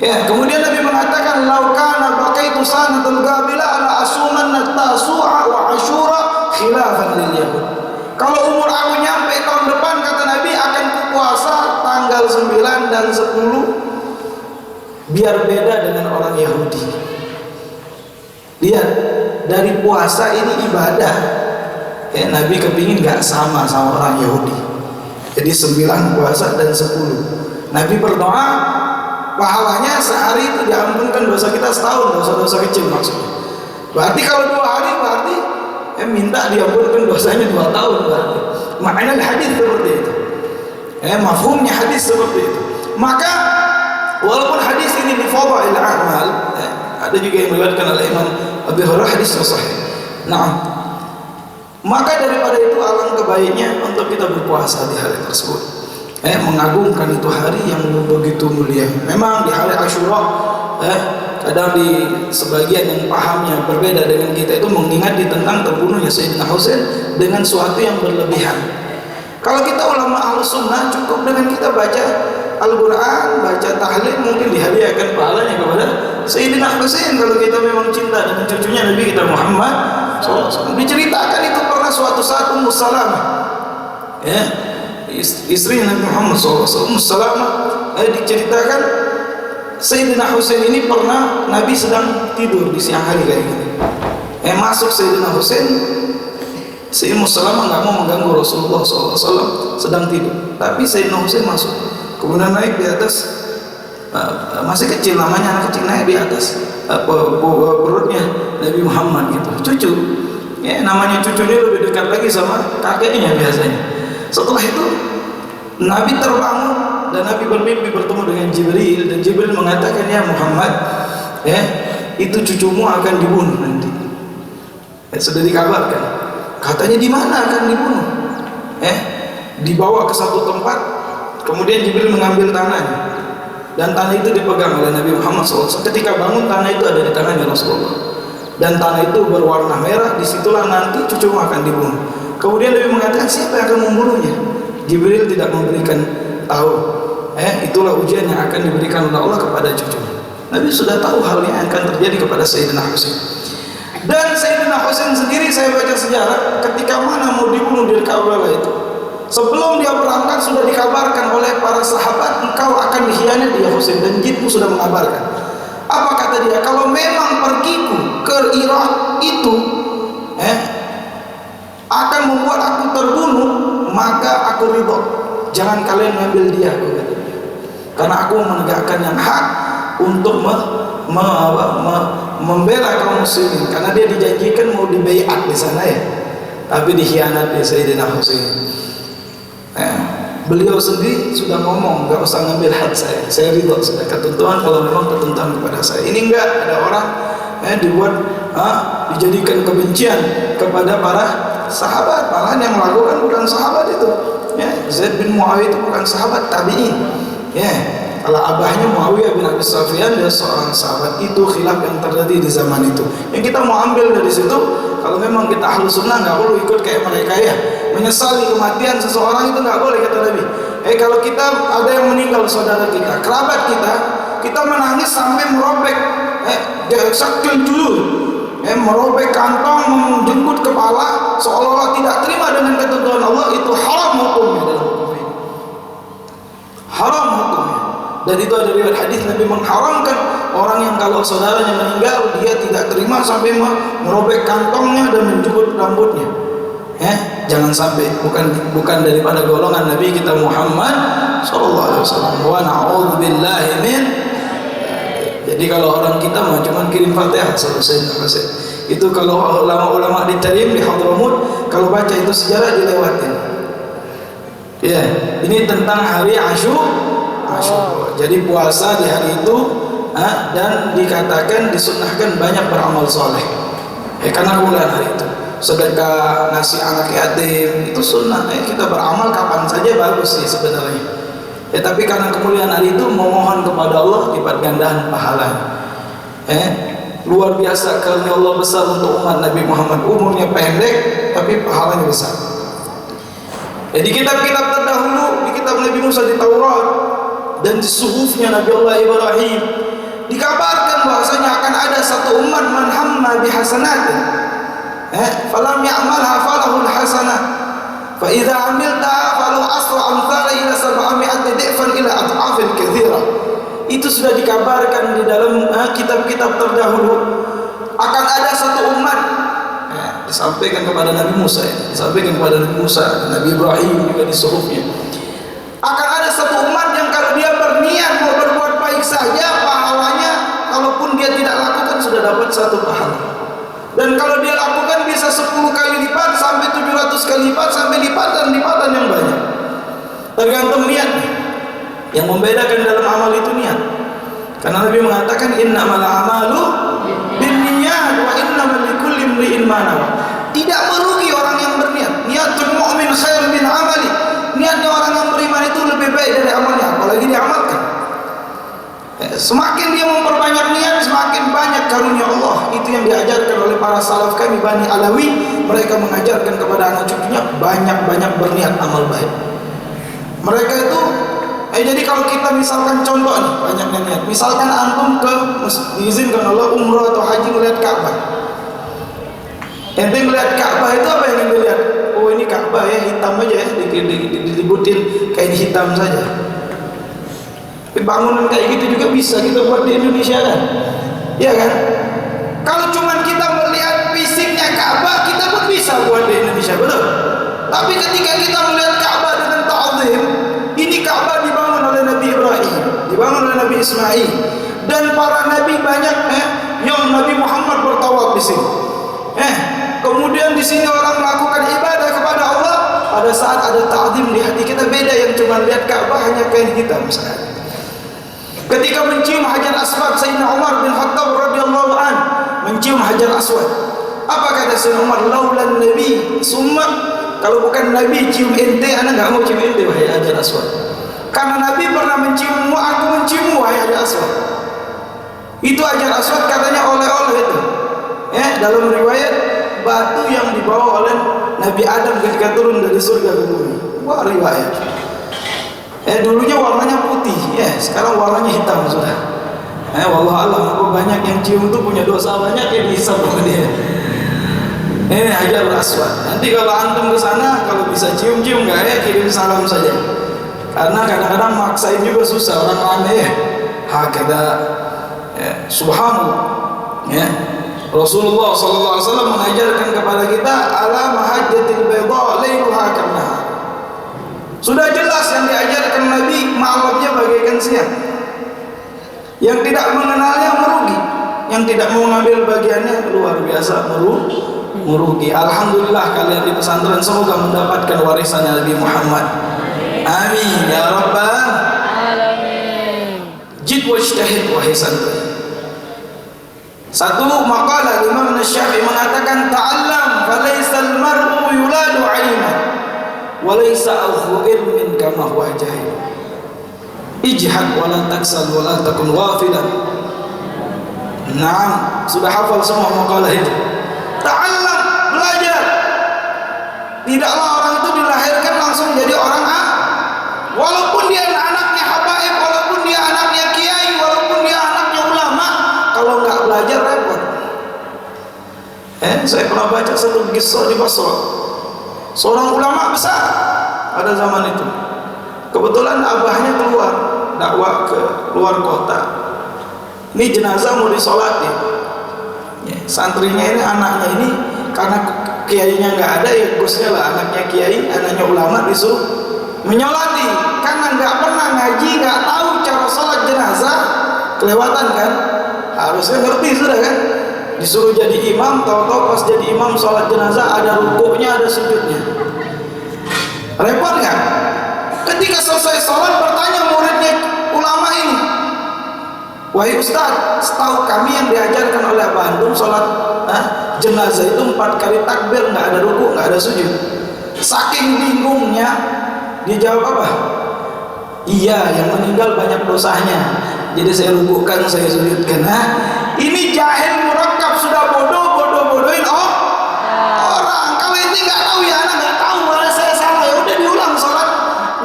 Kemudian Nabi mengatakan, lau kana baqaitu sanatul qabila ala asumanna tasu'a wa Asyura khilafan lil yahud. Kalau umur aku nyampe tahun depan, kata Nabi, akan puasa tanggal 9 dan 10 biar beda dengan orang Yahudi. Lihat, dari puasa ini ibadah. Nabi kepingin gak sama orang Yahudi. Jadi 9 puasa dan 10. Nabi berdoa pahalanya sehari itu diampunkan dosa kita setahun, dosa-dosa kecil maksudnya. Berarti kalau 2 hari berarti minta diampunkan dosanya 2 tahun berarti. Maknanya hadis seperti itu. Mafhumnya hadis seperti itu. Maka walaupun hadis ini di fadhail a'mal, ada juga yang meriwayatkan oleh Imam Abi Hurairah hadis sahih. Maka daripada itu alangkah baiknya untuk kita berpuasa di hari tersebut. Mengagungkan itu hari yang begitu mulia. Memang di hari Asyura, kadang di sebagian yang pahamnya berbeda dengan kita itu mengingati tentang terbunuhnya Sayyidina Husain dengan suatu yang berlebihan. Kalau kita ulama Ahlus Sunnah, cukup dengan kita baca Al-Quran, baca tahlil, mungkin dihadiahkan pahalanya kepada Sayyidina Husain. Kalau kita memang cinta dengan cucunya Nabi kita Muhammad SAW. Diceritakan itu pernah suatu saat Ummu Salamah, istri Nabi Muhammad SAW, Ummu Salamah, diceritakan Sayyidina Husain ini pernah Nabi sedang tidur di siang hari kayak gini. Masuk Sayyidina Husain, Sayyidina Salamah nggak mau mengganggu Rasulullah SAW sedang tidur. Tapi Sayyidina Husain masuk, kemudian naik di atas, masih kecil namanya, anak kecil naik di atas perutnya Nabi Muhammad gitu, cucu. Namanya cucunya lebih dekat lagi sama kakeknya biasanya. Setelah itu Nabi terbangun dan Nabi bermimpi bertemu dengan Jibril, dan Jibril mengatakan, ya Muhammad, itu cucumu akan dibunuh nanti. Sudah dikabarkan. Katanya di mana akan dibunuh? Dibawa ke satu tempat, kemudian Jibril mengambil tanahnya, dan tanah itu dipegang oleh Nabi Muhammad SAW. Ketika bangun, tanah itu ada di tangannya Rasulullah, dan tanah itu berwarna merah. Disitulah nanti cucumu akan dibunuh. Kemudian Nabi mengatakan, siapa yang akan membunuhnya? Jibril tidak memberikan tahu. Itulah ujian yang akan diberikan oleh Allah kepada cucunya. Nabi sudah tahu hal yang akan terjadi kepada Sayyidina Husain. Dan Sayyidina Husain sendiri, saya baca sejarah, ketika mana mau dibunuh di Karbala itu, sebelum dia berangkat sudah dikabarkan oleh para sahabat, engkau akan dikhianati ya Husain, dan Jibril sudah mengabarkan. Apa kata dia? Kalau memang pergiku ke Irak itu akan membuat aku terbunuh, maka aku ridho. Jangan kalian ngambil dia, karena aku menegakkan yang hak untuk membela kaum muslimin. Karena dia dijanjikan mau dibaiat di sana ya, tapi dikhianati Sayyidina Husain. Beliau sendiri sudah ngomong, nggak usah ngambil hak saya ridho sudah ketentuan, kalau memang ketentuan kepada saya. Ini enggak ada orang dijadikan kebencian kepada para sahabat, malahan yang melakukan bukan sahabat itu. Zaid bin Muawiyah itu bukan sahabat, tabi'in. Kalau abahnya Muawiyah bin Abi Sufyan, dia seorang sahabat. Itu khilaf yang terjadi di zaman itu. Yang kita mau ambil dari situ, kalau memang kita Ahlus Sunnah nggak perlu ikut kayak mereka ya. Menyesali kematian seseorang itu nggak boleh, kata Nabi. Kalau kita ada yang meninggal, saudara kita, kerabat kita menangis sampai merobek sakil dulu, merobek kantong, menjenggut kepala, seolah-olah tidak terima dengan ketentuan Allah, itu haram hukumnya dalam hukum ini. Haram hukumnya. Dan itu ada riwayat hadis Nabi mengharamkan orang yang kalau saudaranya meninggal, dia tidak terima sampai merobek kantongnya dan menjenggut rambutnya. Jangan sampai, bukan daripada golongan Nabi kita Muhammad sallallahu alaihi wasallam. Wa na'udzubillahi min. Jadi kalau orang kita mau cuma kirim Fatihah selesai. Itu kalau ulama-ulama di Tarim di Hadramut, kalau baca itu sejarah dilewatin. Ini tentang hari Asyura. Jadi puasa di hari itu, dan dikatakan disunahkan banyak beramal soleh. Karena kemuliaan hari itu. Sedekah, ngasih anak yatim, itu sunnah. Kita beramal kapan saja bagus sih sebenarnya. Tapi karena kemuliaan hari itu, memohon kepada Allah lipat gandaan pahalanya. Luar biasa karunia Allah besar untuk umat Nabi Muhammad. Umurnya pendek tapi pahalanya besar. Di kitab-kitab terdahulu, di kitab Nabi Musa di Taurat dan di suhufnya Nabi Allah Ibrahim, dikabarkan bahwasanya akan ada satu umat man hamma bihasanatin falam ya'malha falahul hasanah fa idza amiltaha falahu asra amthal ila 700 dhifan ila adhafin katsira. Itu sudah dikabarkan di dalam kitab-kitab terdahulu, akan ada satu umat, disampaikan kepada Nabi Musa, Nabi Ibrahim juga di suhufnya, akan ada satu umat yang kalau dia berniat mau berbuat baik saja, pahalanya kalaupun dia tidak lakukan sudah dapat satu pahala. Dan kalau dia lakukan bisa 10 kali lipat sampai 700 kali lipat sampai lipatan yang banyak. Tergantung niatnya. Yang membedakan dalam amal itu niat. Karena Nabi mengatakan innamal a'malu binniyat wa innamal likulli imri'in ma nawa. Tidak merugi orang yang berniat. Niatul mu'min khair min amali. Niatnya orang yang beriman itu lebih baik dari amalnya, apalagi diamalkan. Semakin dia memperbanyak niat, semakin banyak karunia Allah. Itu yang diajarkan oleh para salaf kami Bani Alawi. Mereka mengajarkan kepada anak cucunya banyak-banyak berniat amal baik. Mereka itu jadi kalau kita misalkan contoh nih, banyaknya niat. Misalkan antum diizinkan Allah umrah atau haji melihat Ka'bah. Ente melihat Ka'bah itu apa yang ente lihat? Oh ini Ka'bah ya, hitam aja ya, dilibutin kain hitam saja. Bangunan kayak gitu juga bisa kita buat di Indonesia kan? Iya kan? Kalau cuman kita melihat fisiknya Ka'bah, kita pun bisa buat di Indonesia, betul? Tapi ketika kita melihat Ka'bah dengan ta'zim, ini Ka'bah dibangun oleh Nabi Ibrahim, dibangun oleh Nabi Ismail, dan para nabi banyak yang Nabi Muhammad bertawaf di sini. Kemudian di sini orang melakukan ibadah kepada Allah. Pada saat ada ta'zim di hati kita, beda yang cuma lihat Ka'bah hanya kain hitam misalnya. Ketika mencium Hajar Aswad, Sayyidina Umar bin Khattab radhiyallahu an mencium Hajar Aswad. Apa kata Sayyidina Umar? Laulan Nabi summa, kalau bukan Nabi cium ente, anak enggak mau cium ente wahai Hajar Aswad. Karena Nabi pernah menciummu, aku menciummu wahai Hajar Aswad. Itu Hajar Aswad katanya oleh-oleh itu. Dalam riwayat batu yang dibawa oleh Nabi Adam ketika turun dari surga ke bumi. Wah, riwayat. Dulunya warnanya putih, sekarang warnanya hitam sudah. Wallahualam, apa banyak yang cium itu punya dosa banyak yang dihisab sama dia. Ini Hajar Aswad. Nanti kalau antum ke sana, kalau bisa cium-cium enggak kirim salam saja. Karena kadang-kadang maksain juga susah, orang aneh hakada. Subhanallah. Rasulullah SAW mengajarkan kepada kita ala mahajjatil bayda lailuha kanahar. Sudah jelas yang diajarkan Nabi, malamnya bagaikan siang. Yang tidak mengenalnya merugi, yang tidak mau mengambil bagiannya luar biasa merugi. Alhamdulillah kalian di pesantren semoga mendapatkan warisan Nabi Muhammad. Amin ya rabbal alamin. Jid wajtahid wahai santri. Satu makalah Imam Syafi'i mengatakan ta'allam falaisal mar'u yuladu 'aliman wa laysa akhu ilmin kama huwa jahil. Ijhad wa la taksal wa la takun ghafilan. Naam, sudah hafal semua makalah itu. Ta'allam, belajar. Tidaklah orang itu dilahirkan langsung jadi orang walaupun dia anaknya habaib, walaupun dia anaknya kiai, walaupun dia anaknya ulama, kalau nggak belajar repot. Saya pernah baca satu kisah di Basra. Seorang ulama besar pada zaman itu. Kebetulan abahnya keluar dakwah ke luar kota. Ini jenazah mau disolati. Santrinya ini, anaknya ini, karena kiainya nggak ada, ya bosnya lah anaknya kiai, anaknya ulama disuruh menyolati. Karena nggak pernah ngaji, nggak tahu cara sholat jenazah, kelewatan kan? Harusnya ngerti sudah kan? Disuruh jadi imam, tahu-tahu pas jadi imam sholat jenazah ada rukuknya, ada sujudnya. Repot kan? Ketika selesai sholat bertanya muridnya ulama ini, wahai Ustaz, setahu kami yang diajarkan oleh Bandung sholat jenazah itu 4 kali takbir, nggak ada rukuk, nggak ada sujud. Saking bingungnya, dia jawab apa? Iya, yang meninggal banyak dosanya, jadi saya rukukkan, saya sujudkan. Ini jahil murakkab, sudah bodohin orang. Kalau ini nggak tahu, ya anak nggak tahu, malah saya salah, ya udah diulang sholat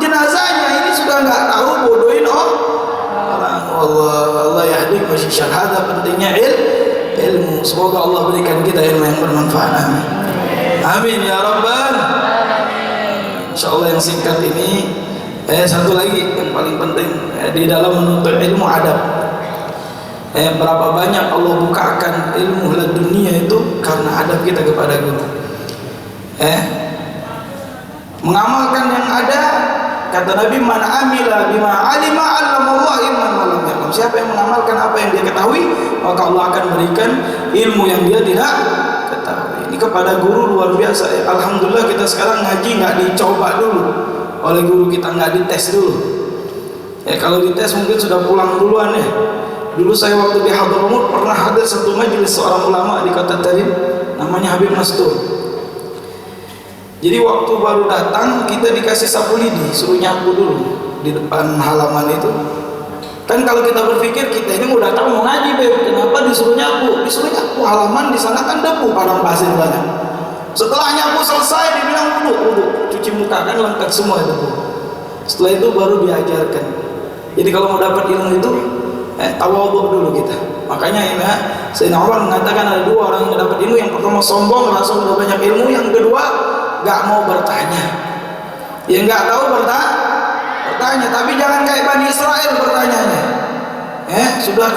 jenazahnya. Ini sudah nggak tahu, bodohin orang. Allah yahdi masih syahada. Pentingnya ilmu. Semoga Allah berikan kita ilmu yang bermanfaat. Amin ya rabbal alamin. Insyaallah yang singkat ini, satu lagi yang paling penting di dalam menuntut ilmu adab. Berapa banyak Allah bukakan ilmu dunia itu karena adab kita kepada guru. Mengamalkan yang ada, kata Nabi, man amila bima alima allamallahu ilman ma lam ya'lam. Siapa yang mengamalkan apa yang dia ketahui, maka Allah akan berikan ilmu yang dia tidak ketahui. Ini kepada guru luar biasa ya. Alhamdulillah kita sekarang ngaji nggak dicoba dulu oleh guru kita, nggak dites dulu. Kalau dites mungkin sudah pulang duluan ya. Dulu saya waktu di Hadramut pernah hadir satu majelis seorang ulama di kota Tarim, namanya Habib Mastur. Jadi waktu baru datang kita dikasih sapu lidi, suruh nyapu dulu di depan halaman itu. Kan kalau kita berpikir kita ini mau datang mau ngaji, kenapa disuruh nyapu? Disuruh nyapu halaman, di sana kan debu, padang pasir banyak. Setelah nyapu selesai dibilang wudu, cuci muka, kan lengkap semua itu. Setelah itu baru diajarkan. Jadi kalau mau dapat ilmu itu tawadhu dulu kita. Makanya ini Sayyidina Umar mengatakan ada 2 orang yang dapat ilmu. Yang pertama sombong, langsung udah banyak ilmu. Yang kedua nggak mau bertanya. Yang nggak tahu bertanya. tanya, tapi jangan kayak Bani Israel bertanyanya. Sudah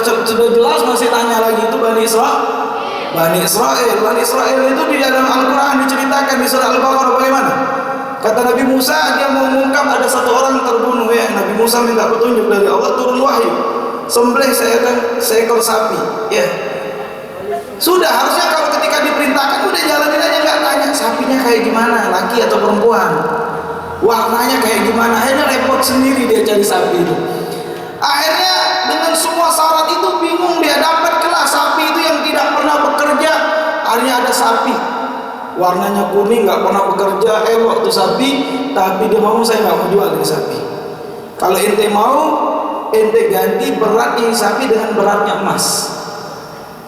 jelas masih tanya lagi, itu Bani Israel. Bani Israel itu di dalam Al-Quran diceritakan di surah Al-Baqarah bagaimana? Kata Nabi Musa, dia mau mengungkap ada satu orang terbunuh ya. Nabi Musa minta petunjuk dari Allah, turun wahyu, sembelih seekor sapi ya. Sudah, harusnya kalau ketika diperintahkan udah jalanin aja, nggak tanya sapinya kayak gimana, laki atau perempuan, warnanya kayak gimana. Akhirnya repot sendiri dia cari sapi itu. Akhirnya dengan semua syarat itu bingung dia, dapat kelas sapi itu yang tidak pernah bekerja. Akhirnya ada sapi warnanya kuning, nggak pernah bekerja, elok tuh sapi, tapi dia mau, saya nggak mau jual ini sapi. Kalau ente mau, ente ganti berat ini sapi dengan beratnya emas.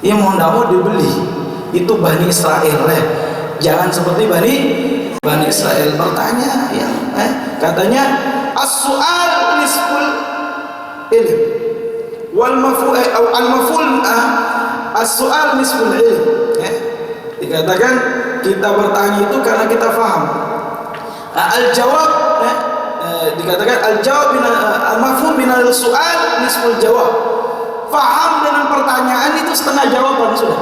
Ya mau nggak mau dibeli. Itu Bani Israel ya. Jangan seperti Bani Israel bertanya yang katanya as-su'al nisful ilm wal maf'ul as-su'al nisful ilm ya. Dikatakan kita bertanya itu karena kita faham. Al-jawab dikatakan al-jawab al-mafhum min al-su'al nisful jawab. Faham dengan pertanyaan itu setengah jawaban sudah.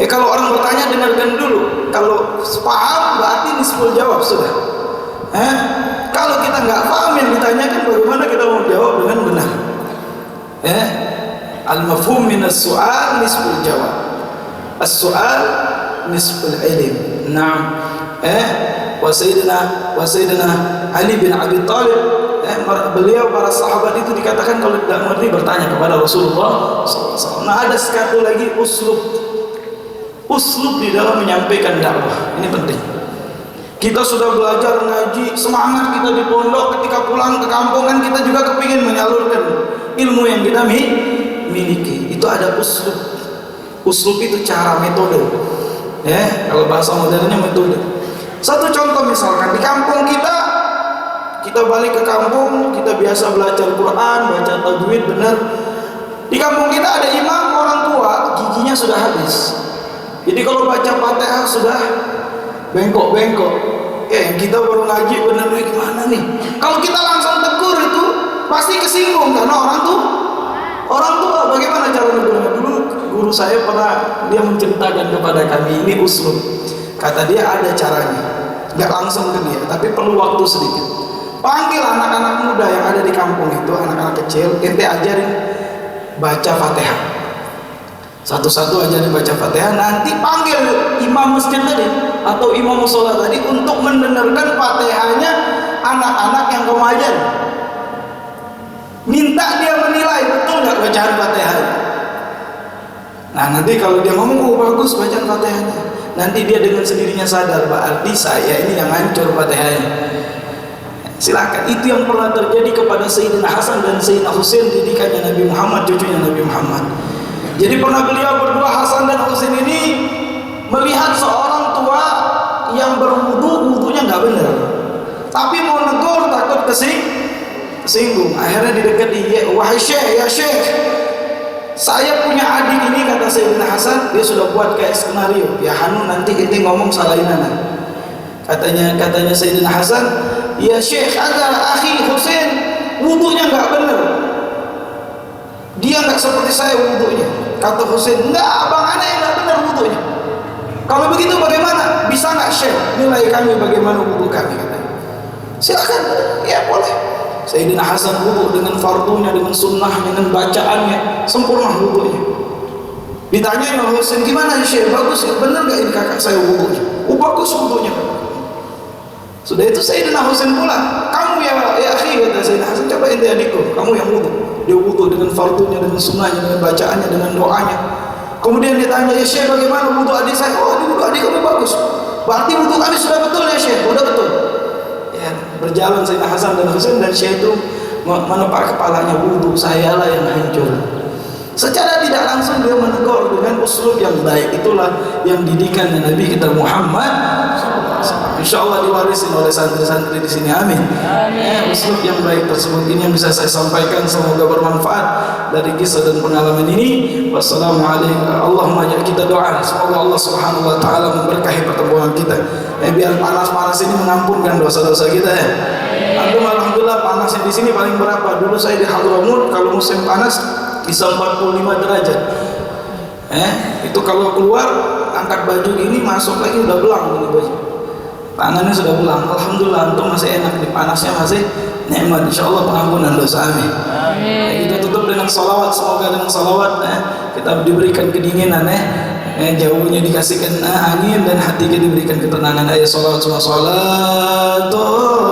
Kalau orang bertanya dengarkan dulu. Kalau paham berarti nisful jawab sudah. Kalau kita nggak paham yang ditanyakan, bagaimana kita mau jawab dengan benar? Al-mafhum min as-su'al nisful jawab. As-su'al nisful ilm. Naam. Wa sayyidina Ali bin Abi Thalib, beliau para sahabat itu dikatakan kalau tidak mengerti bertanya kepada Rasulullah SAW. Nah, ada satu lagi uslub di dalam menyampaikan dakwah. Ini penting. Kita sudah belajar ngaji, semangat kita di pondok, ketika pulang ke kampung kan kita juga kepingin menyalurkan ilmu yang kita miliki. Itu ada uslub. Uslub itu cara, metode. Kalau bahasa modernnya metode. Satu contoh misalkan di kampung kita balik ke kampung, kita biasa belajar Quran, baca tajwid benar. Di kampung kita ada imam orang tua, giginya sudah habis. Jadi kalau baca Fatihah sudah bengkok-bengkok. Yang kita baru ngaji benar gimana nih? Kalau kita langsung tegur itu pasti kesinggung karena orang tua bagaimana cara negurnya? Dulu guru saya pernah dia menceritakan kepada kami, ini usul. Kata dia ada caranya. Nggak langsung ke dia, tapi perlu waktu sedikit. Panggil anak-anak muda yang ada di kampung itu, anak-anak kecil, ente ajarin baca Fatihah. Satu-satu ajarin baca Fatihah, nanti panggil imam masjid tadi atau imam musola tadi untuk mendengarkan Fatihahnya anak-anak yang kamu ajar. Minta dia menilai betul nggak bacaan Fatihahnya. Nah, nanti kalau dia ngomong, oh bagus bacaan Fatihahnya, nanti dia dengan sendirinya sadar, berarti saya ini yang hancur Fatihahnya. Silakan. Itu yang pernah terjadi kepada Sayyidina Hasan dan Sayyidina Husain, didikannya Nabi Muhammad, cucunya Nabi Muhammad. Jadi pernah beliau berdua, Hasan dan Husain ini melihat seorang tua yang berwudu, wudunya nggak benar, tapi mau negur takut kesinggung. Akhirnya didekati, wahai syekh, ya syekh, saya punya adik ini, kata Sayyidina Hasan, dia sudah buat kayak skenario, ya Hanu nanti kita ngomong salahin anak. Katanya Sayyidina Hasan, ya syekh, ada akhi Husain wudunya nggak benar, dia nggak seperti saya wudunya. Kata Husain, enggak, abang anak yang nggak benar wudunya. Kalau begitu bagaimana? Bisa nggak syekh nilai kami bagaimana wudu kami? Katanya. Silakan, ya boleh. Sayyidina Hasan wudu dengan fardunya, dengan sunnah, dengan bacaannya, sempurna wudunya. Ditanya oleh Husain, gimana syekh, bagus ya, benar nggak ini kakak saya wudunya? Oh bagus wudunya. Sudah itu Sayyidina Husain pulang. Kamu ya akhi, kata Sayyidina Hasan, coba ente adikku, kamu yang wudu. Dia wudu dengan fardunya, dengan sunnahnya, dengan bacaannya, dengan doanya. Kemudian dia tanya, ya syekh bagaimana wudu adik saya? Oh wudu adik kamu bagus. Berarti wudu kami sudah betul ya syekh? Udah betul. Ya, berjalan Sayyidina Hasan dan Husain, dan syekh itu menepuk kepalanya, wudu saya lah yang hancur. Secara tidak langsung dia menegur dengan uslub yang baik. Itulah yang didikan Nabi kita Muhammad. insyaallah diwarisin oleh santri-santri di sini. Amin. Uslub yang baik tersebut ini yang bisa saya sampaikan, semoga bermanfaat dari kisah dan pengalaman ini. Wassalamualaikum. Allahumma ajak kita doa, semoga Allah Subhanahu wa taala memberkahi pertemuan kita. Biar panas-panas ini mengampunkan dosa-dosa kita ya. Alhamdulillah panasnya di sini paling berapa? Dulu saya di Hadramut kalau musim panas bisa 45 derajat. Itu kalau keluar angkat baju gini masuk lagi udah belang ini baju. Tangannya sudah belang. Alhamdulillah antum masih enak, di panasnya masih nikmat. Insyaallah pengampunan dosa. Amin. Kita tutup dengan salawat, semoga dengan salawat kita diberikan kedinginan jauhnya dikasihkan angin dan hati kita diberikan ketenangan. Ayat salawat semua salatullah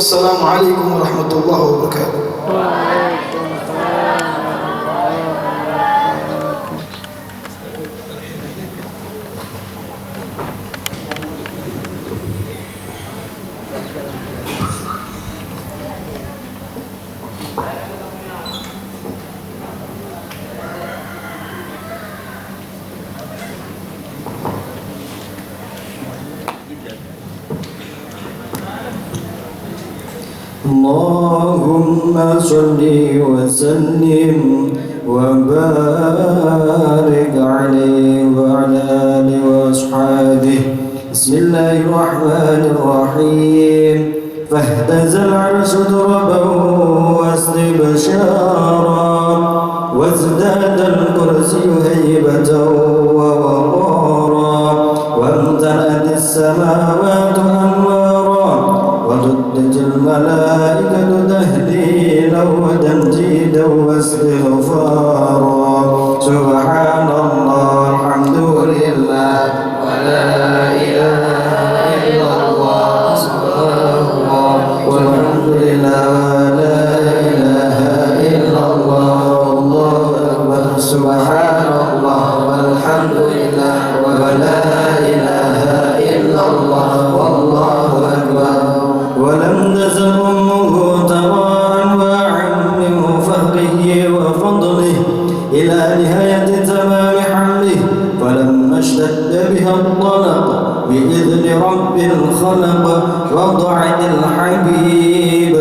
Wassalamualaikum warahmatullahi wabarakatuh. اللهم صل وسلم وبارك عليه وعلى آله وأصحابه بسم الله الرحمن الرحيم فاهتز العرش تربا واستبشارا وازداد الكرسي هيبة ووقارا وامتلأت السماوات أنوارا وردت الملائكة تهليلا وتمجيدا واستغفارا سبحان الله الحمد لله ولا إله إلا الله سبحان الله والحمد لله ولا إله إلا الله والله أكبر سبحان الله والحمد لله ولا إله إلا الله والله أكبر ولم تزل أمه ترى أنواعا من فقره وفضله إلى نهاية تمام حمله فلما اشتد بها الطلق بإذن رب الخلق وضعت الحبيب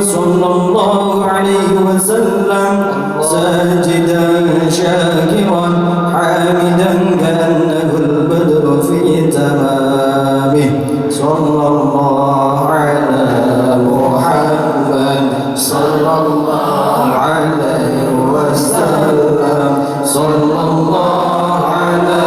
صلى الله عليه وسلم ساجدا شاكرا حامدا كأنه البدر في تمامه صلى الله على محمد صلى الله عليه وسلم صلى الله على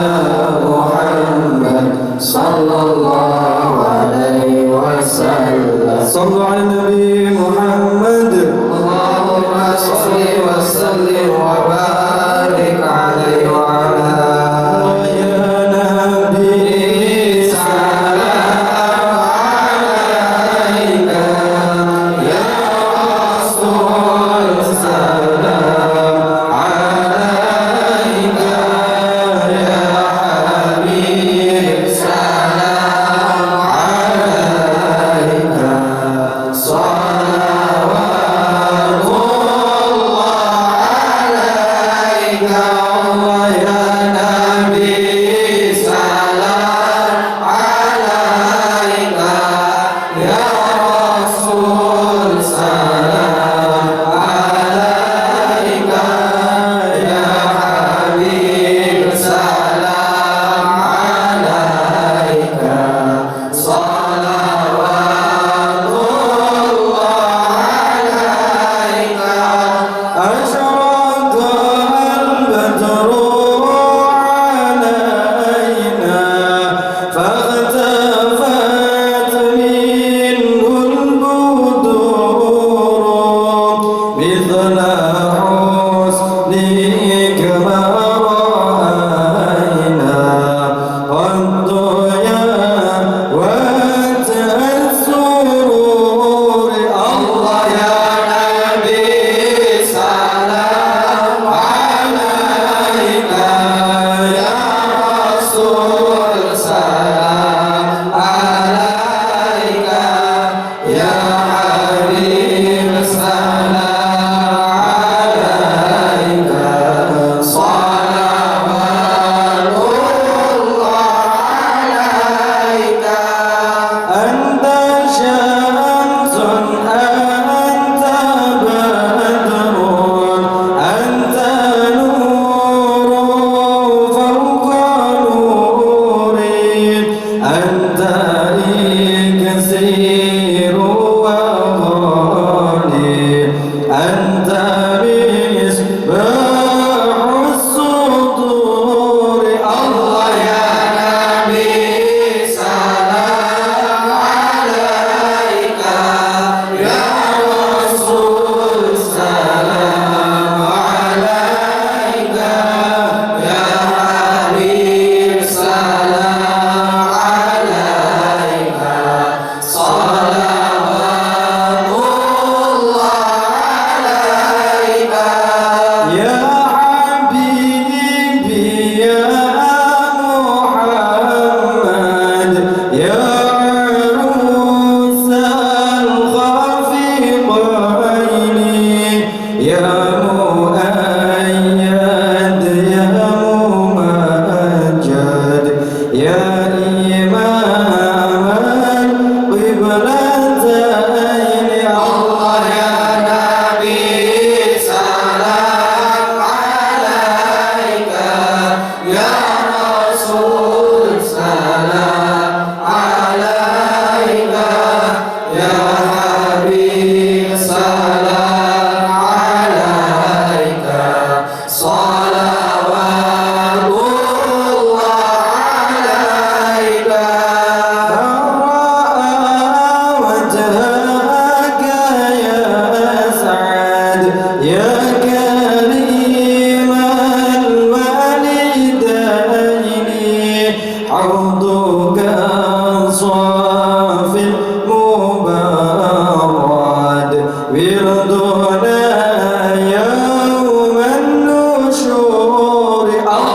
محمد صلى الله عليه وسلم صلوا على النبي محمد اللهم صل وسلم وبارك عليه وعلى يا نبي سلام عليك يا رسول سلام عليك يا حبيب سلام عليك صلوات الله عليك الله يا نبي سلام عليك يا رسول سلام عليك يا حبيب سلام عليك صلوات الله عليك أشرق البدر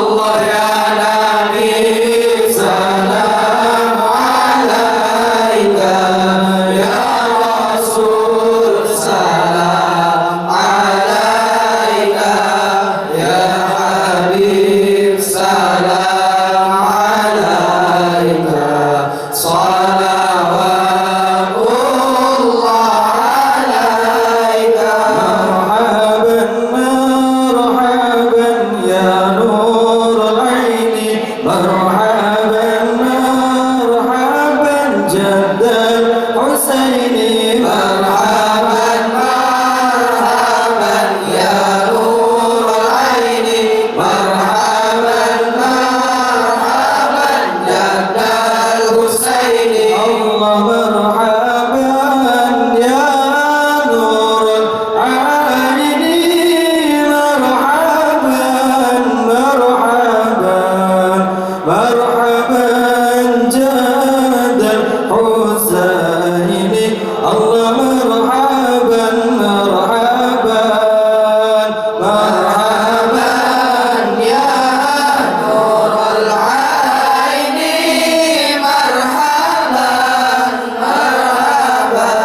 Allah ya Nabi salam alaika ya Rasul salam alaika ya Habib salam alaika salawatullah alaika marhaban marhaban ya nurul aini marhaban marhaban jaddal husaini marhaban marhaban ya nurul aini marhaban marhaban jaddal husaini Allah marhaban ya nurul aini marhaban marhaban marhaban jaddal husaini Allah marhaban marhaban marhaban ya nurul aini marhaban marhaban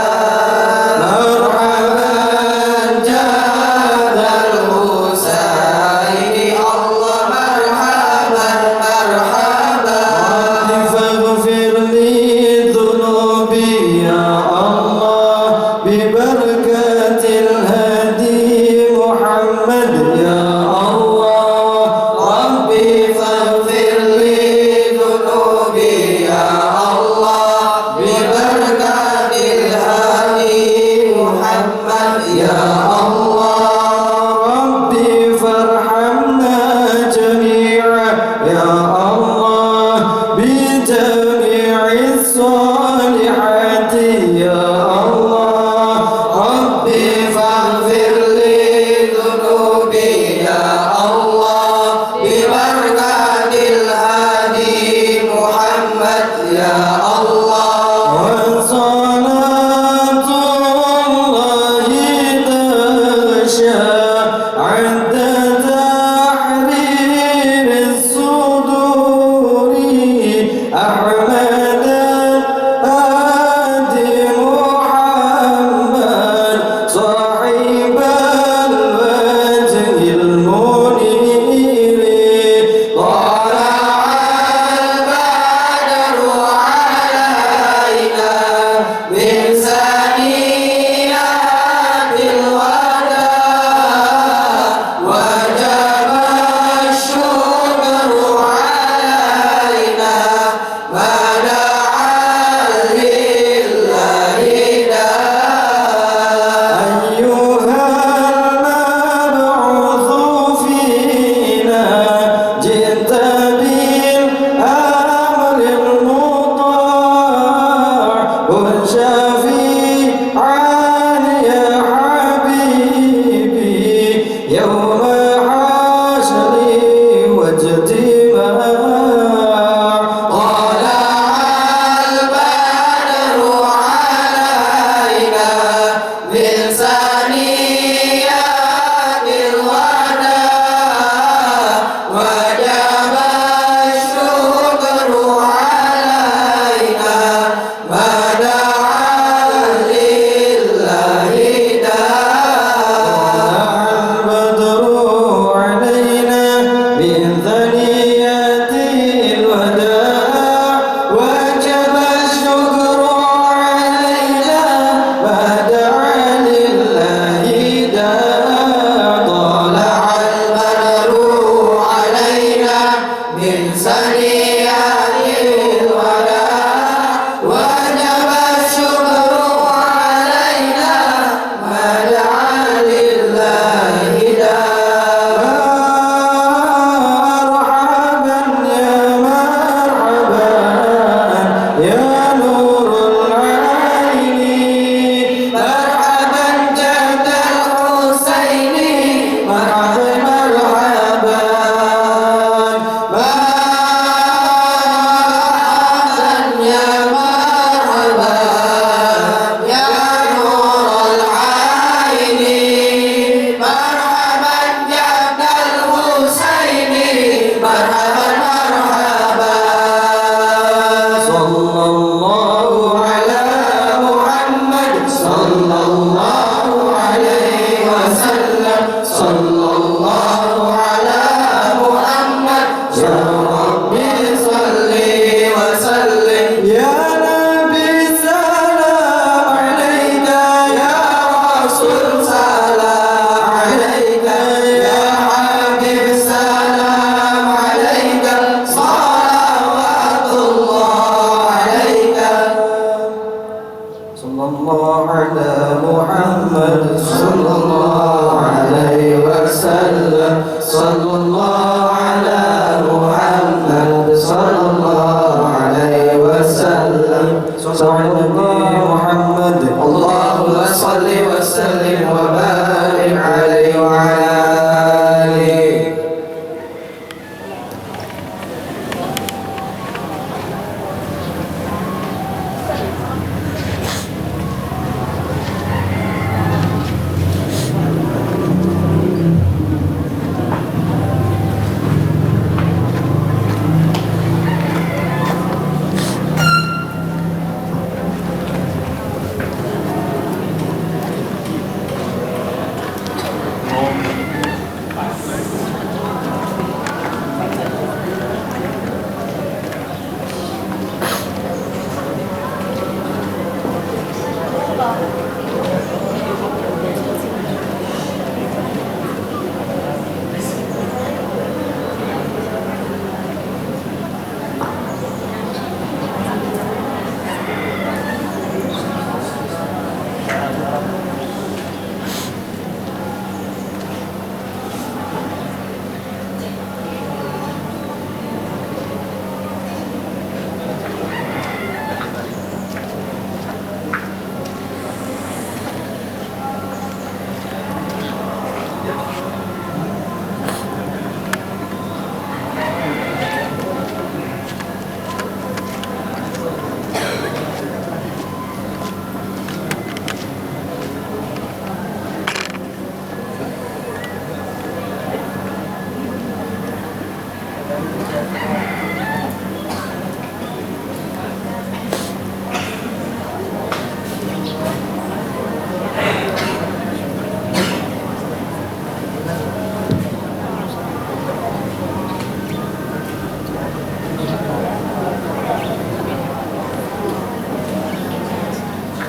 marhaban jaddal husaini Allah marhaban marhaban faghfir li dhunubi ya Allah bibarakatil hadi Muhammad ya Allah Rabbi faghfir li dhunubi ya Allah bibarakatil hadi Muhammad ya Allah Rabbi farhamna jami'an ya Allah bijami'is salihati ya Allah Rabbi faghfir li dhunubi ya Allah bibarakatil hadi Muhammad ya Allah wa salatullahi tasha adda tahrir as-suduri Ahmad hadi Muhammad sahib al-wajh al-munir طلع البدر علينا من ثنيات الوداع وجب الشكر علينا ما دعا لله أيها المبعوث فينا جئت بالأمر المطاع والشفيعا يا حبيبي يوم حشري واجتماع طلع البدر علينا من ثنيات الوداع وجب الشكر علينا ما دعا لله البدر علينا من ثنيات الوداع وجب الشكر علينا ما دعا لله طلع البدر علينا من ثنيات الوداع وجب الشكر علينا ما دعا لله مرحبا يا مرحبا يا نور العين مرحبا جد الحسين مرحبا مرحبا Ya Rabbi salli wa sallim. Ya Nabi salam alaika. Ya Rasul salam alaika. Ya Habib salam alaika. Salawatullah alaika. Sallallahu ala Muhammad sallallahu alaihi wasallam. Sallallahu ala Muhammad sallallahu alaihi wasallam. Sallallahu Muhammad. Allahumma salli wa sallim wa barik alaihi wa ala alihi.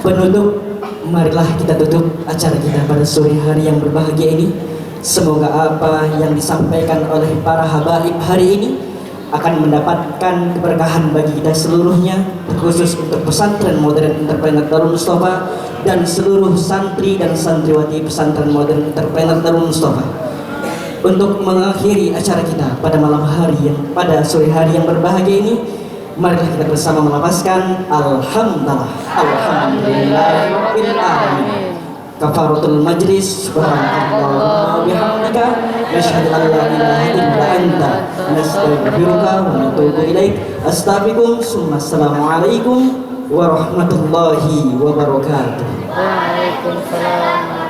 Penutup, marilah kita tutup acara kita pada sore hari yang berbahagia ini. Semoga apa yang disampaikan oleh para habaib hari ini akan mendapatkan keberkahan bagi kita seluruhnya, khusus untuk pesantren modern entrepreneur Darul Mustafa dan seluruh santri dan santriwati pesantren modern entrepreneur Darul Mustafa. Untuk mengakhiri acara kita pada malam hari yang pada sore hari yang berbahagia ini, marilah kita bersama melafazkan alhamdulillah, alhamdulillahirabbil alamin. Kafaratul majlis, subhanallah bihamdika, nasyhadu an la ilaha illa anta, nastaghfiruka wa natubu ilaik. Astaghfirukum, summa assalamualaikum warahmatullahi wabarakatuh. Waalaikumsalam.